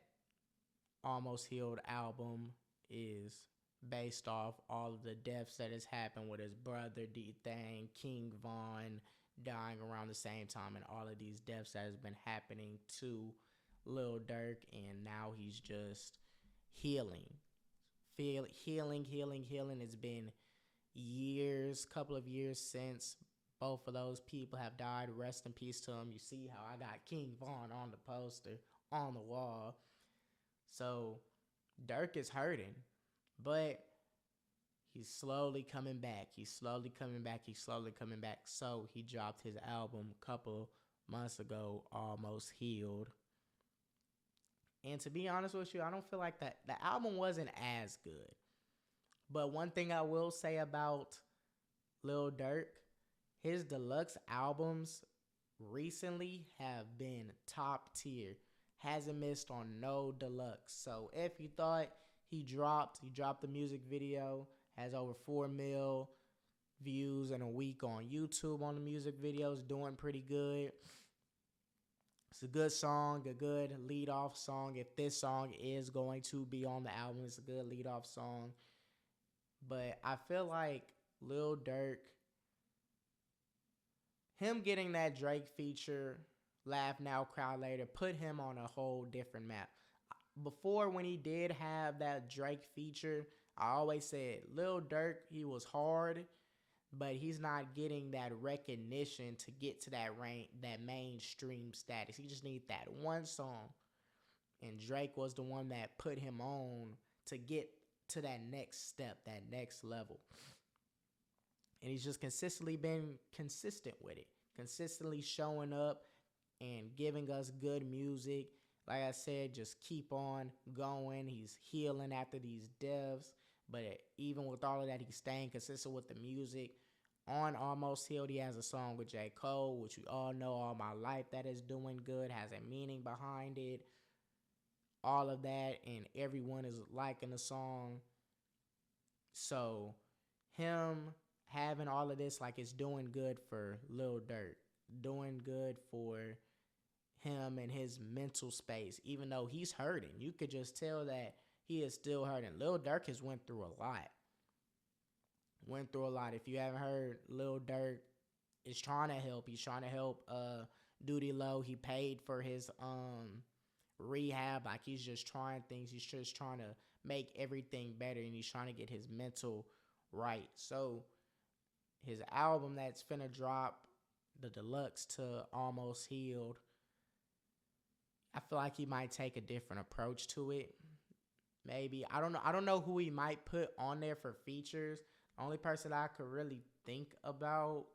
Almost Healed album is based off all of the deaths that has happened with his brother D-Thang, King Von dying around the same time, and all of these deaths that has been happening to Lil Durk, and now he's just healing. Healing. It's been years, couple of years since both of those people have died. Rest in peace to them. You see how I got King Von on the poster, on the wall. So Durk is hurting, but he's slowly coming back. He's slowly coming back. So he dropped his album a couple months ago, Almost Healed. And to be honest with you, I don't feel like that the album wasn't as good. But one thing I will say about Lil Durk, his deluxe albums recently have been top tier. Hasn't missed on no deluxe. So if you thought he dropped the music video, has over 4 mil views in a week on YouTube on the music videos, doing pretty good. It's a good song, a good lead-off song. If this song is going to be on the album, it's a good lead-off song. But I feel like Lil Durk, him getting that Drake feature, Laugh Now, Cry Later, put him on a whole different map. Before, when he did have that Drake feature, I always said Lil Durk, he was hard, but he's not getting that recognition to get to that mainstream status. He just needs that one song. And Drake was the one that put him on to get to that next step, that next level. And he's just consistently been consistent with it. Consistently showing up and giving us good music. Like I said, just keep on going. He's healing after these deaths. But even with all of that, he's staying consistent with the music. On Almost Healed, he has a song with J. Cole, which we all know, All My Life, that is doing good, has a meaning behind it. All of that, and everyone is liking the song. So, him having all of this, like, it's doing good for Lil Durk. Doing good for him and his mental space, even though he's hurting. You could just tell that he is still hurting. Lil Durk has went through a lot. If you haven't heard, Lil Durk is trying to help. He's trying to help Duty Low. He paid for his rehab. Like, he's just trying things. He's just trying to make everything better, and he's trying to get his mental right. So his album that's finna drop, the deluxe to Almost Healed, I feel like he might take a different approach to it. Maybe. I don't know who he might put on there for features. The only person I could really think about,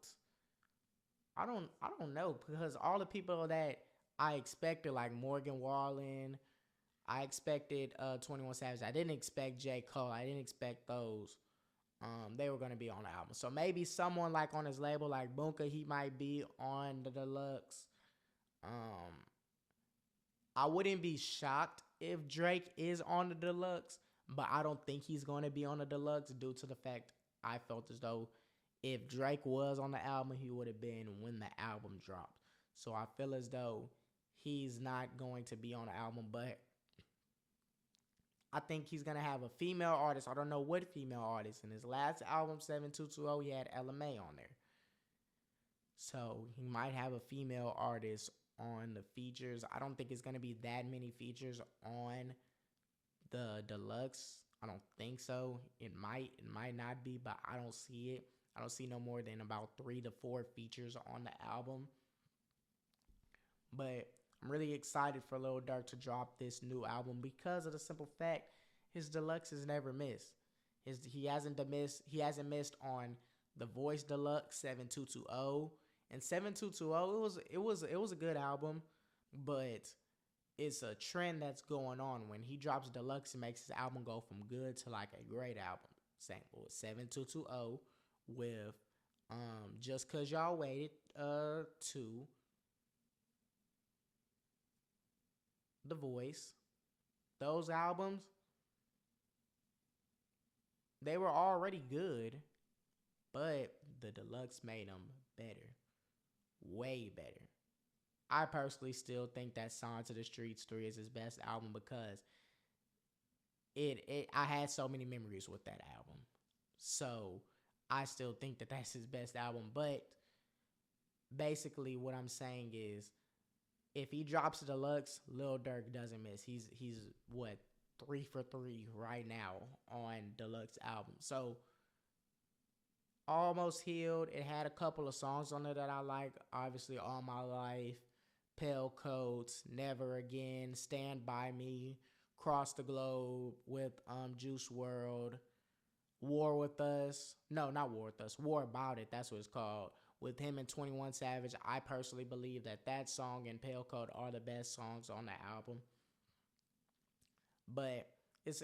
I don't know, because all the people that I expected, like Morgan Wallen, I expected 21 Savage. I didn't expect J. Cole. I didn't expect those. They were going to be on the album. So maybe someone like on his label, like Bunka, he might be on the deluxe. I wouldn't be shocked if Drake is on the deluxe, but I don't think he's going to be on the deluxe due to the fact I felt as though if Drake was on the album, he would have been when the album dropped. So I feel as though he's not going to be on the album, but I think he's going to have a female artist. I don't know what female artist. In his last album, 7220, he had LMA on there. So he might have a female artist on the features. I don't think it's going to be that many features on the deluxe. I don't think so. It might not be, but I don't see it. I don't see no more than about 3 to 4 features on the album. But I'm really excited for Lil Durk to drop this new album because of the simple fact his deluxe is never missed. He hasn't missed on The Voice Deluxe 7220 and 7220. It was a good album, but it's a trend that's going on. When he drops deluxe, it makes his album go from good to like a great album. Same with 7220 with Just Cause Y'all Waited to The Voice. Those albums, they were already good, but the deluxe made them better. Way better. I personally still think that Sign to the Streets 3 is his best album because I had so many memories with that album. So I still think that that's his best album. But basically what I'm saying is if he drops a deluxe, Lil Durk doesn't miss. He's what, 3 for 3 right now on deluxe album. So Almost Healed, it had a couple of songs on it that I like. Obviously All My Life, Pale Coats, Never Again, Stand By Me, Cross the Globe with Juice WRLD, War With Us. No, not War With Us. War About It. That's what it's called. With him and 21 Savage. I personally believe that song and Pale Coat are the best songs on the album. But it's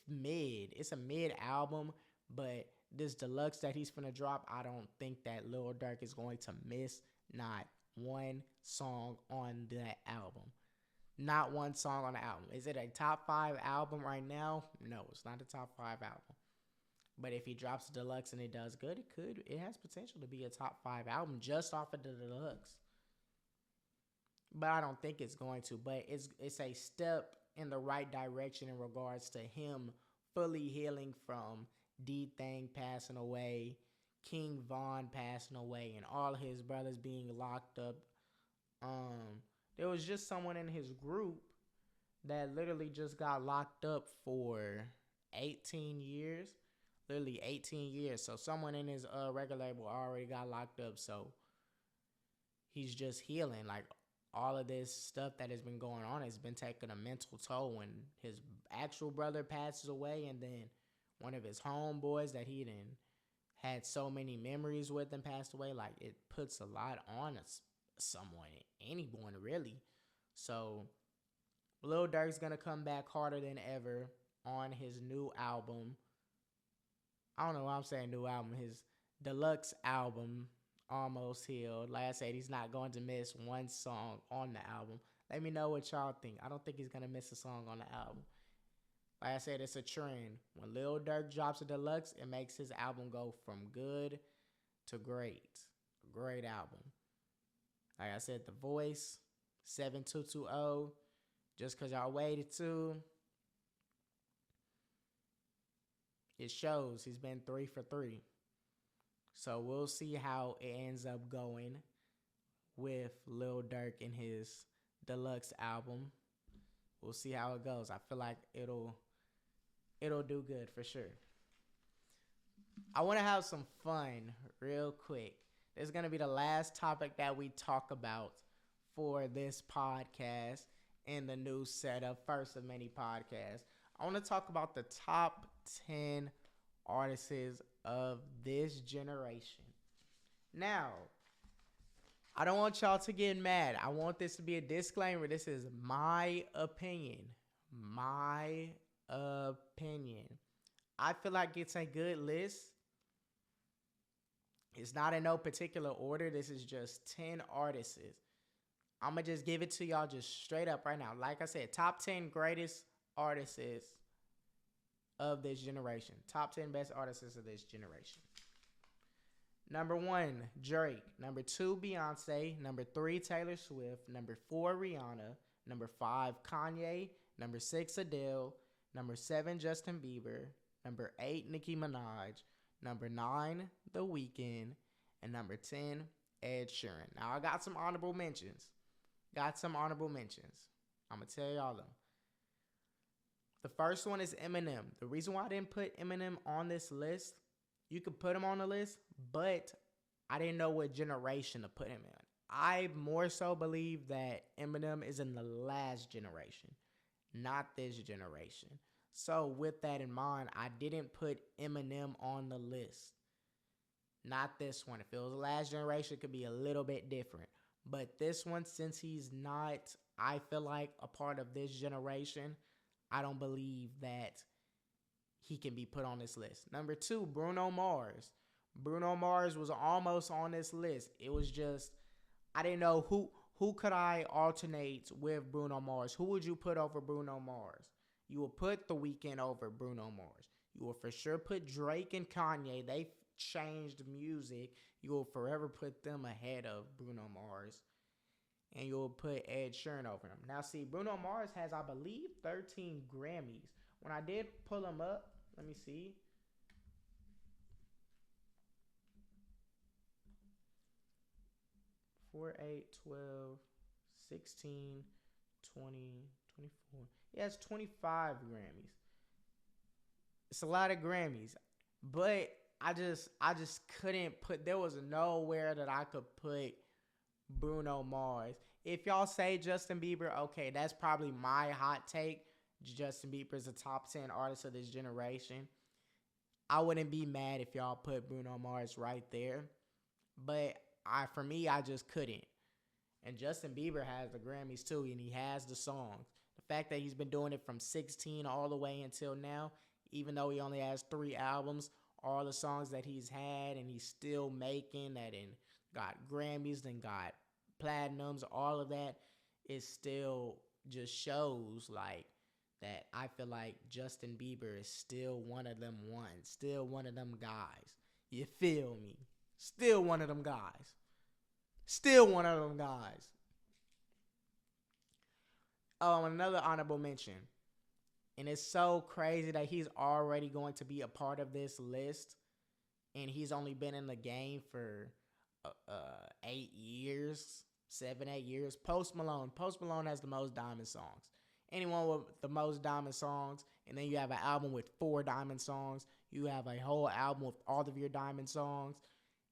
mid. It's a mid album, but this deluxe that he's finna drop, I don't think that Lil Durk is going to miss not one song on that album. Not one song on the album. Is it a top 5 album right now? No, it's not a top 5 album. But if he drops a deluxe and it does good, it has potential to be a top 5 album just off of the deluxe. But I don't think it's going to. But it's a step in the right direction in regards to him fully healing from D-Thang passing away, King Von passing away, and all his brothers being locked up. There was just someone in his group that literally just got locked up for 18 years. Literally 18 years. So someone in his record label already got locked up. So he's just healing. Like, all of this stuff that has been going on has been taking a mental toll. When his actual brother passes away, and then one of his homeboys that he had so many memories with and passed away, like, it puts a lot on someone, anyone really. So Lil Durk's gonna come back harder than ever on his new album. I don't know why I'm saying new album. His deluxe album, Almost Healed. Like I said, he's not going to miss one song on the album. Let me know what y'all think. I don't think he's going to miss a song on the album. Like I said, it's a trend. When Lil Durk drops a deluxe, it makes his album go from good to great. A great album. Like I said, The Voice, 7220, Just Cause Y'all Waited to. It shows he's been 3 for 3. So we'll see how it ends up going with Lil Durk and his deluxe album. We'll see how it goes. I feel like it'll do good for sure. I want to have some fun real quick. This is going to be the last topic that we talk about for this podcast in the new setup, first of many podcasts. I want to talk about the top 10 artists of this generation. Now, I don't want y'all to get mad. I want this to be a disclaimer. This is my opinion. My opinion. I feel like it's a good list. It's not in no particular order. This is just 10 artists. I'm going to just give it to y'all just straight up right now. Like I said, top 10 greatest artists of this generation. Top 10 best artists of this generation. Number 1, Drake. Number 2, Beyonce. Number 3, Taylor Swift. Number 4, Rihanna. Number 5, Kanye. Number 6, Adele. Number 7, Justin Bieber. Number 8, Nicki Minaj. Number 9, The Weeknd. And number 10, Ed Sheeran. Now, I got some honorable mentions. I'm going to tell y'all them. The first one is Eminem. The reason why I didn't put Eminem on this list, you could put him on the list, but I didn't know what generation to put him in. I more so believe that Eminem is in the last generation, not this generation. So with that in mind, I didn't put Eminem on the list. Not this one. If it was the last generation, it could be a little bit different. But this one, since he's not, I feel like, a part of this generation, I don't believe that he can be put on this list. Number 2, Bruno Mars. Bruno Mars was almost on this list. It was just, I didn't know who could I alternate with Bruno Mars. Who would you put over Bruno Mars? You will put The Weeknd over Bruno Mars. You will for sure put Drake and Kanye. They changed music. You will forever put them ahead of Bruno Mars. And you'll put Ed Sheeran over them. Now, see, Bruno Mars has, I believe, 13 Grammys. When I did pull them up, let me see. Four, 8, 12, 16, 20, 24. He has 25 Grammys. It's a lot of Grammys. But I just couldn't put, there was nowhere that I could put Bruno Mars. If y'all say Justin Bieber, okay, that's probably my hot take. Justin Bieber is a top 10 artist of this generation. I wouldn't be mad if y'all put Bruno Mars right there. But for me, I just couldn't. And Justin Bieber has the Grammys too, and he has the songs. The fact that he's been doing it from 16 all the way until now, even though he only has 3 albums, all the songs that he's had and he's still making that and got Grammys and got platinums, all of that, it still just shows like that. I feel like Justin Bieber is still one of them ones, still one of them guys. You feel me? Still one of them guys. Still one of them guys. Oh, another honorable mention. And it's so crazy that he's already going to be a part of this list. And he's only been in the game for 8 years, 7, 8 years. Post Malone. Post Malone has the most diamond songs. Anyone with the most diamond songs, and then you have an album with 4 diamond songs. You have a whole album with all of your diamond songs.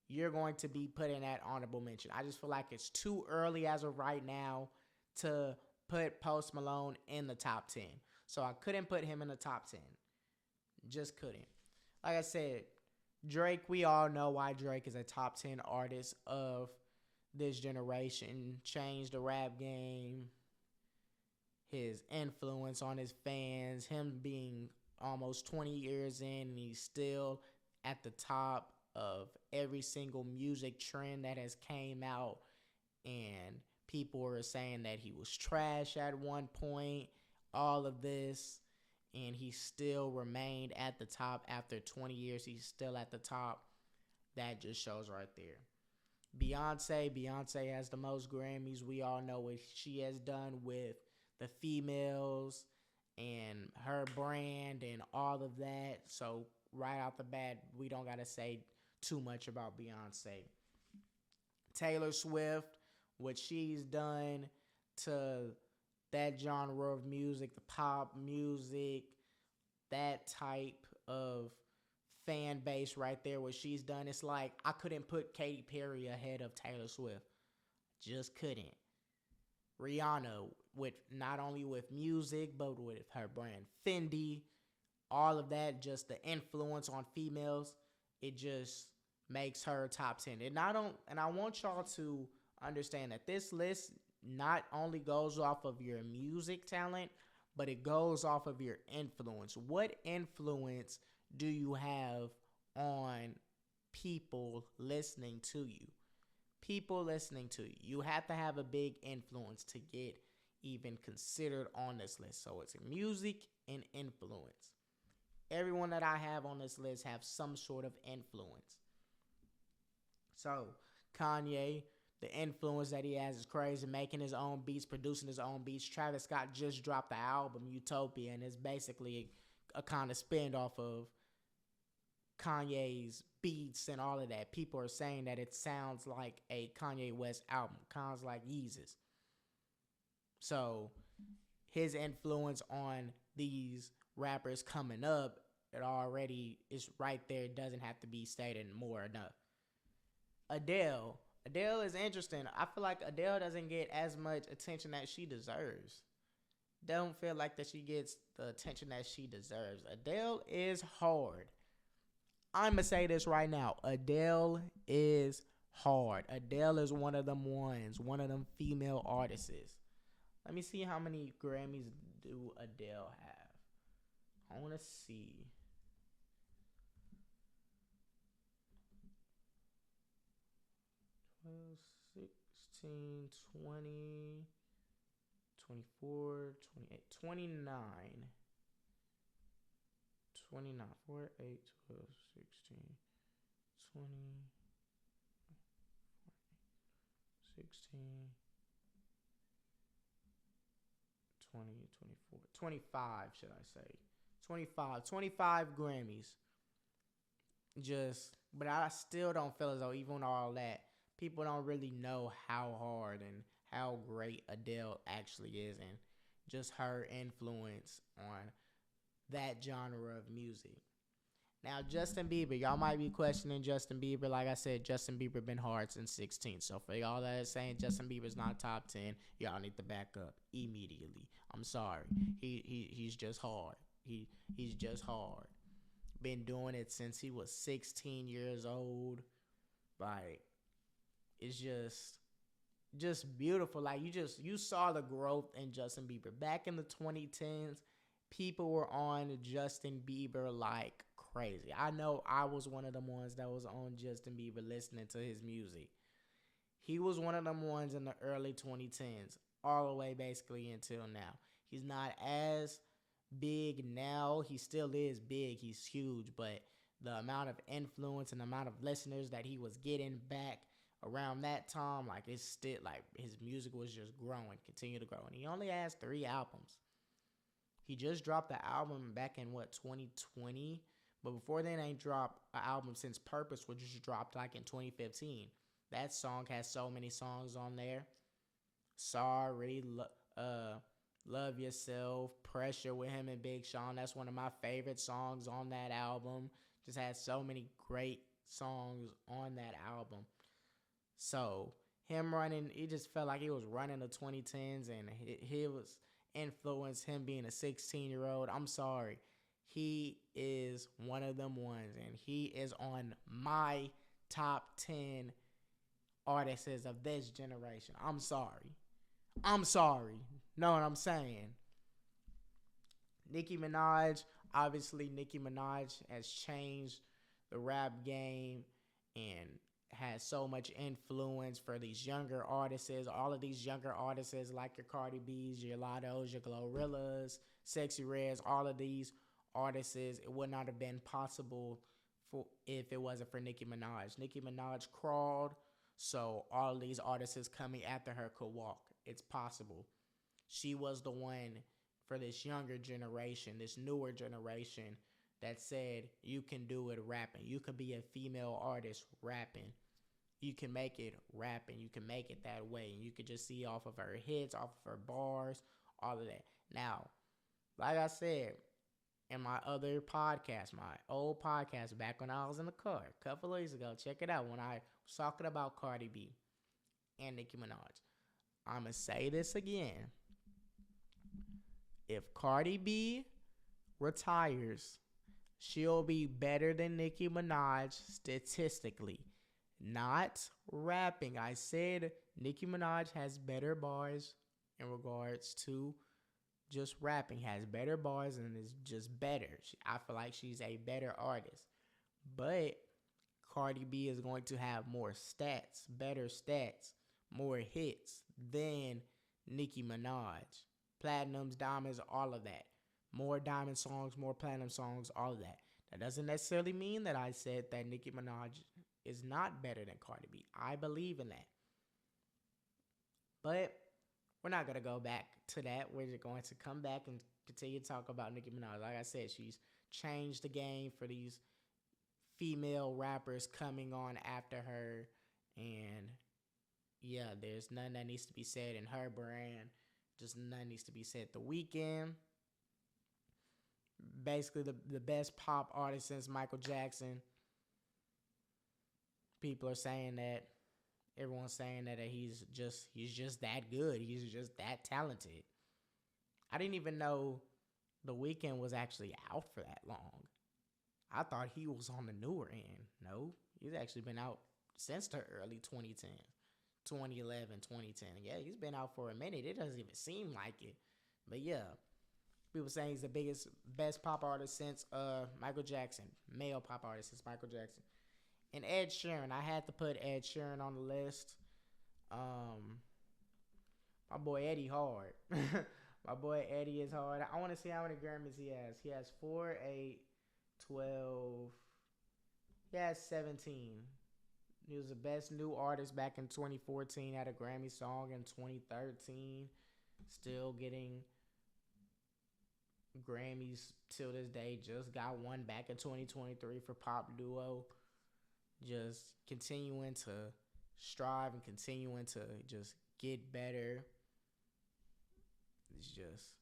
You're going to be put in that honorable mention. I just feel like it's too early as of right now to put Post Malone in the top 10. So I couldn't put him in the top 10. Just couldn't. Like I said, Drake, we all know why Drake is a top 10 artist of this generation. Changed the rap game. His influence on his fans. Him being almost 20 years in and he's still at the top of every single music trend that has came out. And people were saying that he was trash at one point. All of this, and he still remained at the top after 20 years. He's still at the top. That just shows right there. Beyonce has the most Grammys. We all know what she has done with the females and her brand and all of that. So right off the bat, we don't got to say too much about Beyonce. Taylor Swift, what she's done to that genre of music, the pop music, that type of fan base right there, what she's done. It's like I couldn't put Katy Perry ahead of Taylor Swift. Just couldn't. Rihanna, with not only with music, but with her brand Fendi, all of that, just the influence on females, it just makes her top 10. And I want y'all to understand that this list not only goes off of your music talent, but it goes off of your influence. What influence do you have on people listening to you? People listening to you. You have to have a big influence to get even considered on this list. So it's music and influence. Everyone that I have on this list have some sort of influence. So Kanye, the influence that he has is crazy. Making his own beats, producing his own beats. Travis Scott just dropped the album Utopia, and it's basically a kind of spin-off of Kanye's beats and all of that. People are saying that it sounds like a Kanye West album. Kind of like Yeezus. So his influence on these rappers coming up, it already is right there. It doesn't have to be stated more enough. Adele is interesting. I feel like Adele doesn't get as much attention that she deserves. don't feel like that she gets the attention that she deserves. Adele is hard. I'm gonna say this right now. Adele is hard. Adele is one of them ones, one of them female artists. Let me see how many Grammys do Adele have. I want to see. 12, 16, 20, 24, 28, 29. 29, 4, 8, 12, 16, 20, 16, 20, 24, 25, should I say. 25 Grammys. But I still don't feel as though even all that, people don't really know how hard and how great Adele actually is and just her influence on that genre of music. Now, Justin Bieber, y'all might be questioning Justin Bieber. Like I said, Justin Bieber been hard since 16. So for y'all that is saying Justin Bieber's not top 10, y'all need to back up immediately. I'm sorry. He's just hard. He's just hard. Been doing it since he was 16 years old. Like, it's just beautiful. Like, you saw the growth in Justin Bieber. Back in the 2010s, people were on Justin Bieber like crazy. I know I was one of them ones that was on Justin Bieber listening to his music. He was one of them ones in the early 2010s, all the way basically until now. He's not as big now. He still is big. He's huge, but the amount of influence and the amount of listeners that he was getting back around that time, like, it's still like his music was just growing, continue to grow. And he only has 3 albums. He just dropped the album back in 2020, but before then, ain't dropped an album since Purpose, which just dropped like in 2015. That song has so many songs on there. Sorry, Love Yourself, Pressure with him and Big Sean. That's one of my favorite songs on that album. Just has so many great songs on that album. So him running, he just felt like he was running the 2010s, and he was influenced, him being a 16-year-old. I'm sorry. He is one of them ones, and he is on my top 10 artists of this generation. I'm sorry. Know what I'm saying? Nicki Minaj, obviously Nicki Minaj has changed the rap game and has so much influence for these younger artists. All of these younger artists like your Cardi B's, your Lottos, your Glorillaz, Sexy Reds, all of these artists, it would not have been possible if it wasn't for Nicki Minaj. Nicki Minaj crawled, so all of these artists coming after her could walk. It's possible. She was the one for this younger generation, this newer generation, that said you can do it rapping. You can be a female artist rapping. You can make it rapping. You can make it that way. And you could just see off of her hits, off of her bars, all of that. Now, like I said in my other podcast, my old podcast back when I was in the car a couple of weeks ago, check it out, when I was talking about Cardi B and Nicki Minaj. I'm going to say this again. If Cardi B retires, she'll be better than Nicki Minaj statistically. Not rapping. I said Nicki Minaj has better bars in regards to just rapping. Has better bars and is just better. I feel like she's a better artist. But Cardi B is going to have more stats, better stats, more hits than Nicki Minaj. Platinums, diamonds, all of that. More diamond songs, more platinum songs, all of that. That doesn't necessarily mean that I said that Nicki Minaj is not better than Cardi B. I believe in that. But we're not going to go back to that. We're just going to come back and continue to talk about Nicki Minaj. Like I said, she's changed the game for these female rappers coming on after her. And yeah, there's nothing that needs to be said in her brand. Just nothing needs to be said. The Weeknd, basically the best pop artist since Michael Jackson. People are saying that, everyone's saying that he's just that good. He's just that talented. I didn't even know The Weeknd was actually out for that long. I thought he was on the newer end. No, he's actually been out since the early 2010s, 2011, 2010. Yeah, he's been out for a minute. It doesn't even seem like it. But yeah, people saying he's the best pop artist since Michael Jackson, male pop artist since Michael Jackson. And Ed Sheeran, I had to put Ed Sheeran on the list. My boy Eddie hard. My boy Eddie is hard. I want to see how many Grammys he has. He has 4, 8, 12. He has 17. He was the best new artist back in 2014. Had a Grammy song in 2013. Still getting Grammys till this day. Just got one back in 2023 for Pop Duo. Just continuing to strive and continuing to just get better. It's just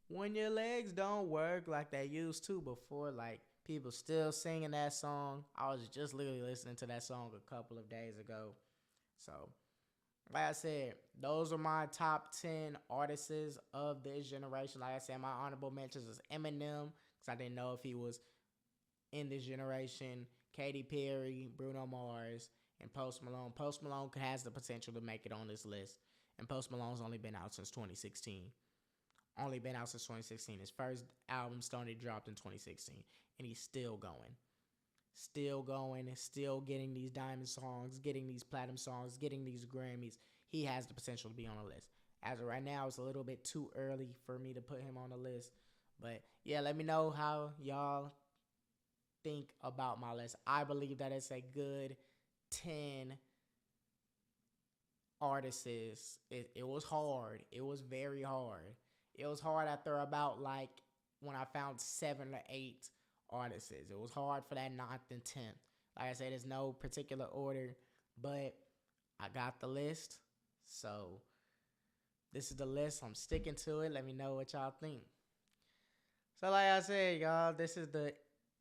when your legs don't work like they used to before, like people still singing that song. I was just literally listening to that song a couple of days ago. So, like I said, those are my top 10 artists of this generation. Like I said, my honorable mentions is Eminem, because I didn't know if he was in this generation, Katy Perry, Bruno Mars, and Post Malone. Post Malone has the potential to make it on this list. And Post Malone's only been out since 2016. His first album started dropped in 2016. And he's still going. Still getting these diamond songs, getting these platinum songs, getting these Grammys. He has the potential to be on the list. As of right now, it's a little bit too early for me to put him on the list. But yeah, let me know how y'all think about my list. I believe that it's a good 10 artists. It was hard. It was very hard. It was hard after about like when I found 7 or 8 artists. It was hard for that 9th and 10th. Like I said, there's no particular order, but I got the list. So this is the list. I'm sticking to it. Let me know what y'all think. So like I said, y'all, this is the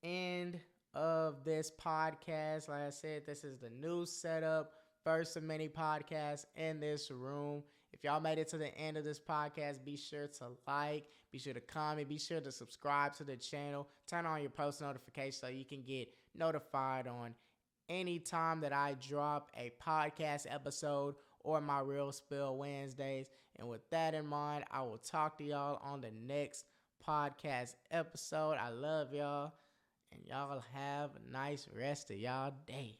end of this podcast. Like I said, this is the new setup. First of many podcasts in this room. If y'all made it to the end of this podcast, be sure to like, be sure to comment, be sure to subscribe to the channel. Turn on your post notifications so you can get notified on any time that I drop a podcast episode or my Real Spill Wednesdays. And with that in mind, I will talk to y'all on the next podcast episode. I love y'all. And y'all have a nice rest of y'all day.